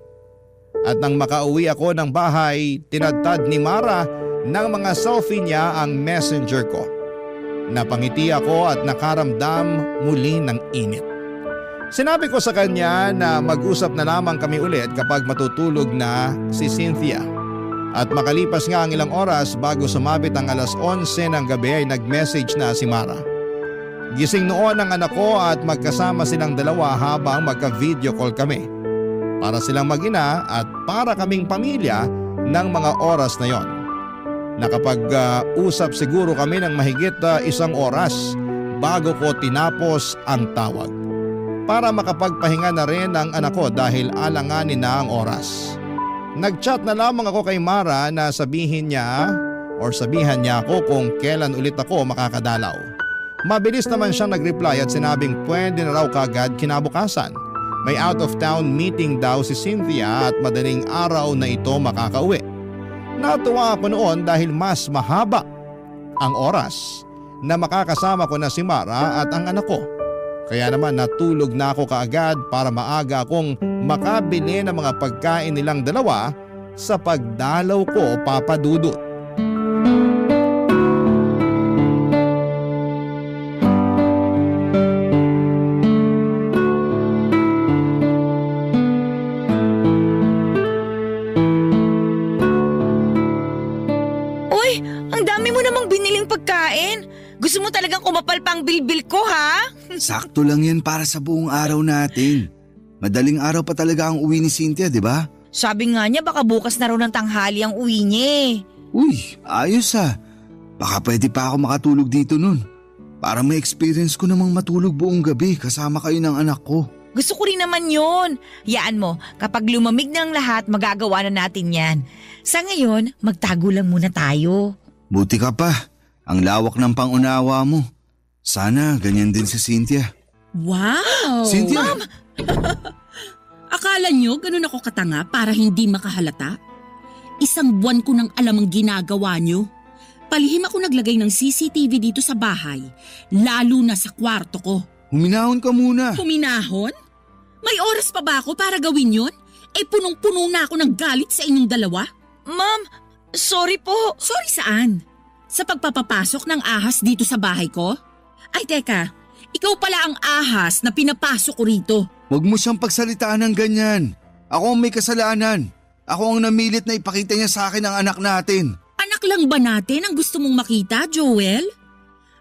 At nang makauwi ako ng bahay, tinadtad ni Mara ng mga selfie niya ang messenger ko. Napangiti ako at nakaramdam muli ng init. Sinabi ko sa kanya na mag-usap na lamang kami ulit kapag matutulog na si Cynthia. At makalipas nga ang ilang oras bago sumabit ang 11:00 ng gabi ay nag-message na si Mara. Gising noon ang anak ko at magkasama silang dalawa habang magka-video call kami. Para silang mag-ina at para kaming pamilya ng mga oras na yon. Nakapag-usap siguro kami ng mahigit 1 oras bago ko tinapos ang tawag. Para makapagpahinga na rin ang anak ko dahil alanganin na ang oras. Nag-chat na lamang ako kay Mara na sabihan niya ako kung kailan ulit ako makakadalaw. Mabilis naman siyang nag-reply at sinabing pwede na raw kagad kinabukasan. May out of town meeting daw si Cynthia at madaling araw na ito makakauwi. Natuwa ako noon dahil mas mahaba ang oras na makakasama ko na si Mara at ang anak ko. Kaya naman natulog na ako kaagad para maaga akong makabili ng mga pagkain nilang dalawa sa pagdalaw ko, Papa Dudut. Uy, ang dami mo namang biniling pagkain. Gusto mo talagang kumapal pang bilbil ko ha? Sakto lang yan para sa buong araw natin. Madaling araw pa talaga ang uwi ni Cynthia, di ba? Sabi nga niya baka bukas na raw ng tanghali ang uwi niya. Uy, ayos ah. Baka pwede pa ako makatulog dito nun. Para may experience ko namang matulog buong gabi kasama kayo ng anak ko. Gusto ko rin naman yun. Yaan mo, kapag lumamig na ang lahat, magagawa na natin yan. Sa ngayon, magtago lang muna tayo. Buti ka pa. Ang lawak ng pangunawa mo. Sana ganyan din si Cynthia. Wow! Cynthia! Ma'am! Akala nyo ganun ako katanga para hindi makahalata? 1 buwan ko nang alam ang ginagawa nyo. Palihim ako naglagay ng CCTV dito sa bahay, lalo na sa kwarto ko. Huminahon ka muna. Huminahon? May oras pa ba ako para gawin yun? Punong-puno na ako ng galit sa inyong dalawa. Ma'am, sorry po. Sorry saan? Sa pagpapapasok ng ahas dito sa bahay ko? Ay teka, ikaw pala ang ahas na pinapasok ko rito. Huwag mo siyang pagsalitaan ng ganyan. Ako ang may kasalanan. Ako ang namilit na ipakita niya sa akin ang anak natin. Anak lang ba natin ang gusto mong makita, Joel?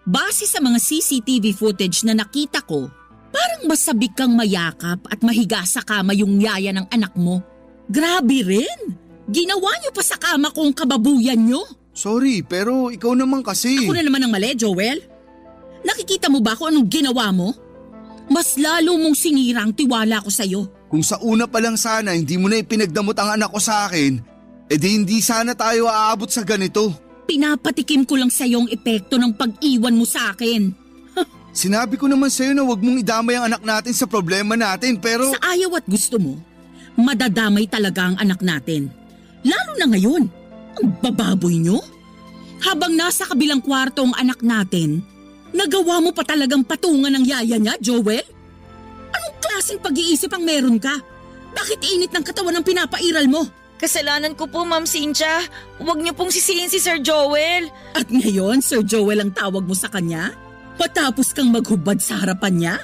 Base sa mga CCTV footage na nakita ko, parang masabik kang mayakap at mahiga sa kama yung yaya ng anak mo. Grabe rin! Ginawa niyo pa sa kama ko ang kababuyan niyo. Sorry, pero ikaw naman kasi. Ako na naman ang mali, Joel. Nakikita mo ba kung anong ginawa mo? Mas lalo mong sinira ang tiwala ko sa'yo. Kung sa una pa lang sana hindi mo na ipinagdamot ang anak ko sa akin, edi hindi sana tayo aabot sa ganito. Pinapatikim ko lang sa'yo ang epekto ng pag-iwan mo sa akin. Sinabi ko naman sa'yo na huwag mong idamay ang anak natin sa problema natin pero… Sa ayaw at gusto mo, madadamay talaga ang anak natin. Lalo na ngayon, ang bababoy nyo. Habang nasa kabilang kwarto ang anak natin, nagawa mo pa talagang patungan ng yaya niya, Joel? Anong klaseng pag-iisip ang meron ka? Bakit init ng katawan ang pinapairal mo? Kasalanan ko po, Ma'am Cynthia. Huwag niyo pong sisihin si Sir Joel. At ngayon, Sir Joel ang tawag mo sa kanya? Patapos kang maghubad sa harapan niya?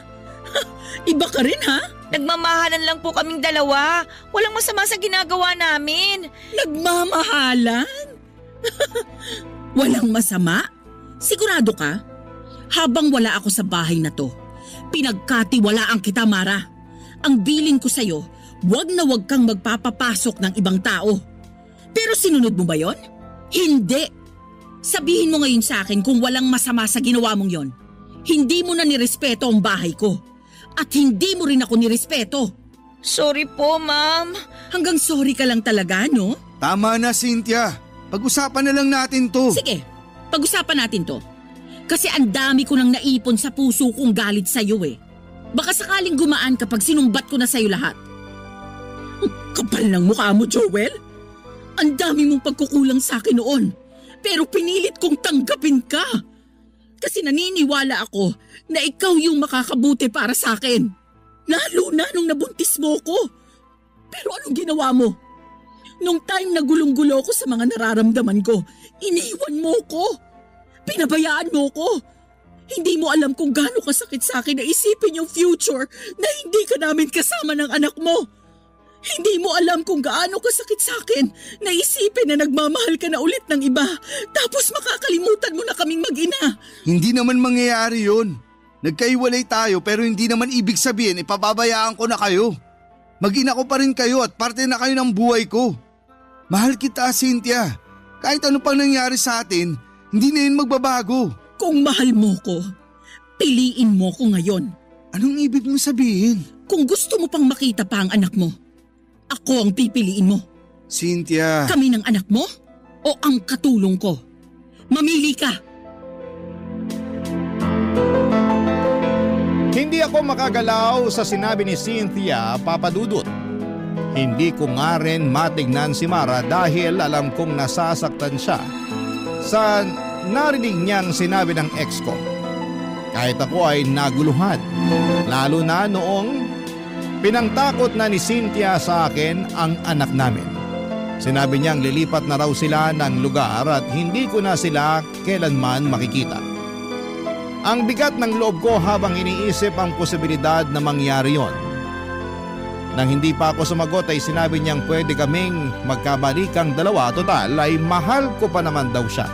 Iba ka rin ha? Nagmamahalan lang po kaming dalawa. Walang masama sa ginagawa namin. Nagmamahalan? Walang masama? Sigurado ka? Habang wala ako sa bahay na to, pinagkatiwalaan kita, Mara. Ang bilin ko sa'yo, wag na wag kang magpapapasok ng ibang tao. Pero sinunod mo ba yon? Hindi. Sabihin mo ngayon sa akin kung walang masama sa ginawa mong yon. Hindi mo na nirespeto ang bahay ko. At hindi mo rin ako nirespeto. Sorry po, Ma'am. Hanggang sorry ka lang talaga, no? Tama na, Cynthia. Pag-usapan na lang natin to. Sige, pag-usapan natin to. Kasi ang dami ko nang naipon sa puso kong galit sa'yo eh. Baka sakaling gumaan kapag sinumbat ko na sa'yo lahat. Kapal ng mukha mo, Joel. Ang dami mong pagkukulang sa akin noon. Pero pinilit kong tanggapin ka. Kasi naniniwala ako na ikaw yung makakabuti para sa akin. Lalo na nung nabuntis mo ko. Pero anong ginawa mo? Nung time na gulong-gulo ko sa mga nararamdaman ko, iniwan mo ko. Pinabayaan mo ko. Hindi mo alam kung gaano kasakit sa akin na isipin yung future na hindi ka namin kasama ng anak mo. Hindi mo alam kung gaano kasakit sa akin na isipin na nagmamahal ka na ulit ng iba tapos makakalimutan mo na kaming mag-ina. Hindi naman mangyayari yun. Nagkaiwalay tayo pero hindi naman ibig sabihin ipababayaan ko na kayo. Mag-ina ko pa rin kayo at parte na kayo ng buhay ko. Mahal kita, Cynthia. Kahit ano pang nangyari sa atin, hindi na yun magbabago. Kung mahal mo ko, piliin mo ko ngayon. Anong ibig mo sabihin? Kung gusto mo pang makita pa ang anak mo, ako ang pipiliin mo. Cynthia. Kami ng anak mo o ang katulong ko? Mamili ka. Hindi ako makagalaw sa sinabi ni Cynthia, Papa Dudut. Hindi ko nga rin matignan si Mara dahil alam kong nasasaktan siya sa narinig niyang sinabi ng ex ko. Kahit ako ay naguluhan, lalo na noong pinangtakot na ni Cynthia sa akin ang anak namin. Sinabi niyang lilipat na raw sila ng lugar at hindi ko na sila kailanman makikita. Ang bigat ng loob ko habang iniisip ang posibilidad na mangyari yon. Nang hindi pa ako sumagot ay sinabi niyang pwede kaming magkabalikang dalawa, total ay mahal ko pa naman daw siya.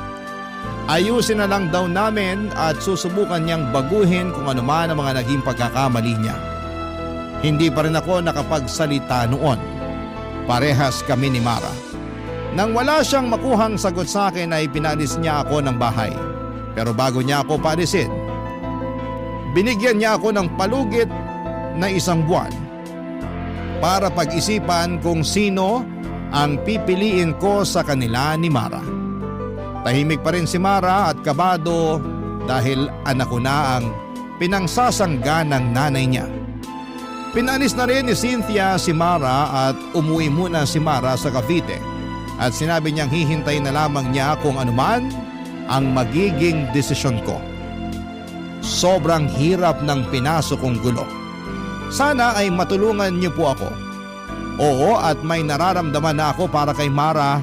Ayusin na lang daw namin at susubukan niyang baguhin kung ano man ang mga naging pagkakamali niya. Hindi pa rin ako nakapagsalita noon. Parehas kami ni Mara. Nang wala siyang makuhang sagot sa akin ay pinalis niya ako ng bahay. Pero bago niya ako paalisin, binigyan niya ako ng palugit na 1 buwan para pag-isipan kung sino ang pipiliin ko sa kanila ni Mara. Tahimik pa rin si Mara at kabado dahil anak ko na ang pinangsasangga ng nanay niya. Pinalis na rin ni Cynthia si Mara at umuwi muna si Mara sa Cavite at sinabi niyang hihintay na lamang niya kung anuman ang magiging desisyon ko. Sobrang hirap ng pinasok kong gulo. Sana ay matulungan niyo po ako. Oo, at may nararamdaman na ako para kay Mara.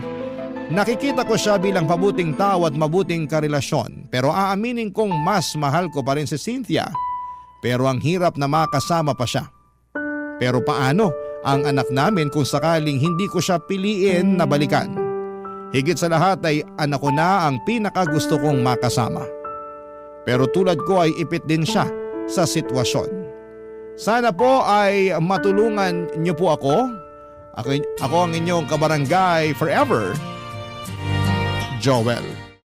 Nakikita ko siya bilang mabuting tao at mabuting karelasyon, pero aaminin kong mas mahal ko pa rin si Cynthia. Pero ang hirap na makasama pa siya. Pero paano ang anak namin kung sakaling hindi ko siya piliin na balikan? Higit sa lahat ay anak ko na ang pinakagusto kong makasama. Pero tulad ko ay ipit din siya sa sitwasyon. Sana po ay matulungan niyo po ako. Ako ang inyong kabarangay forever, Joel.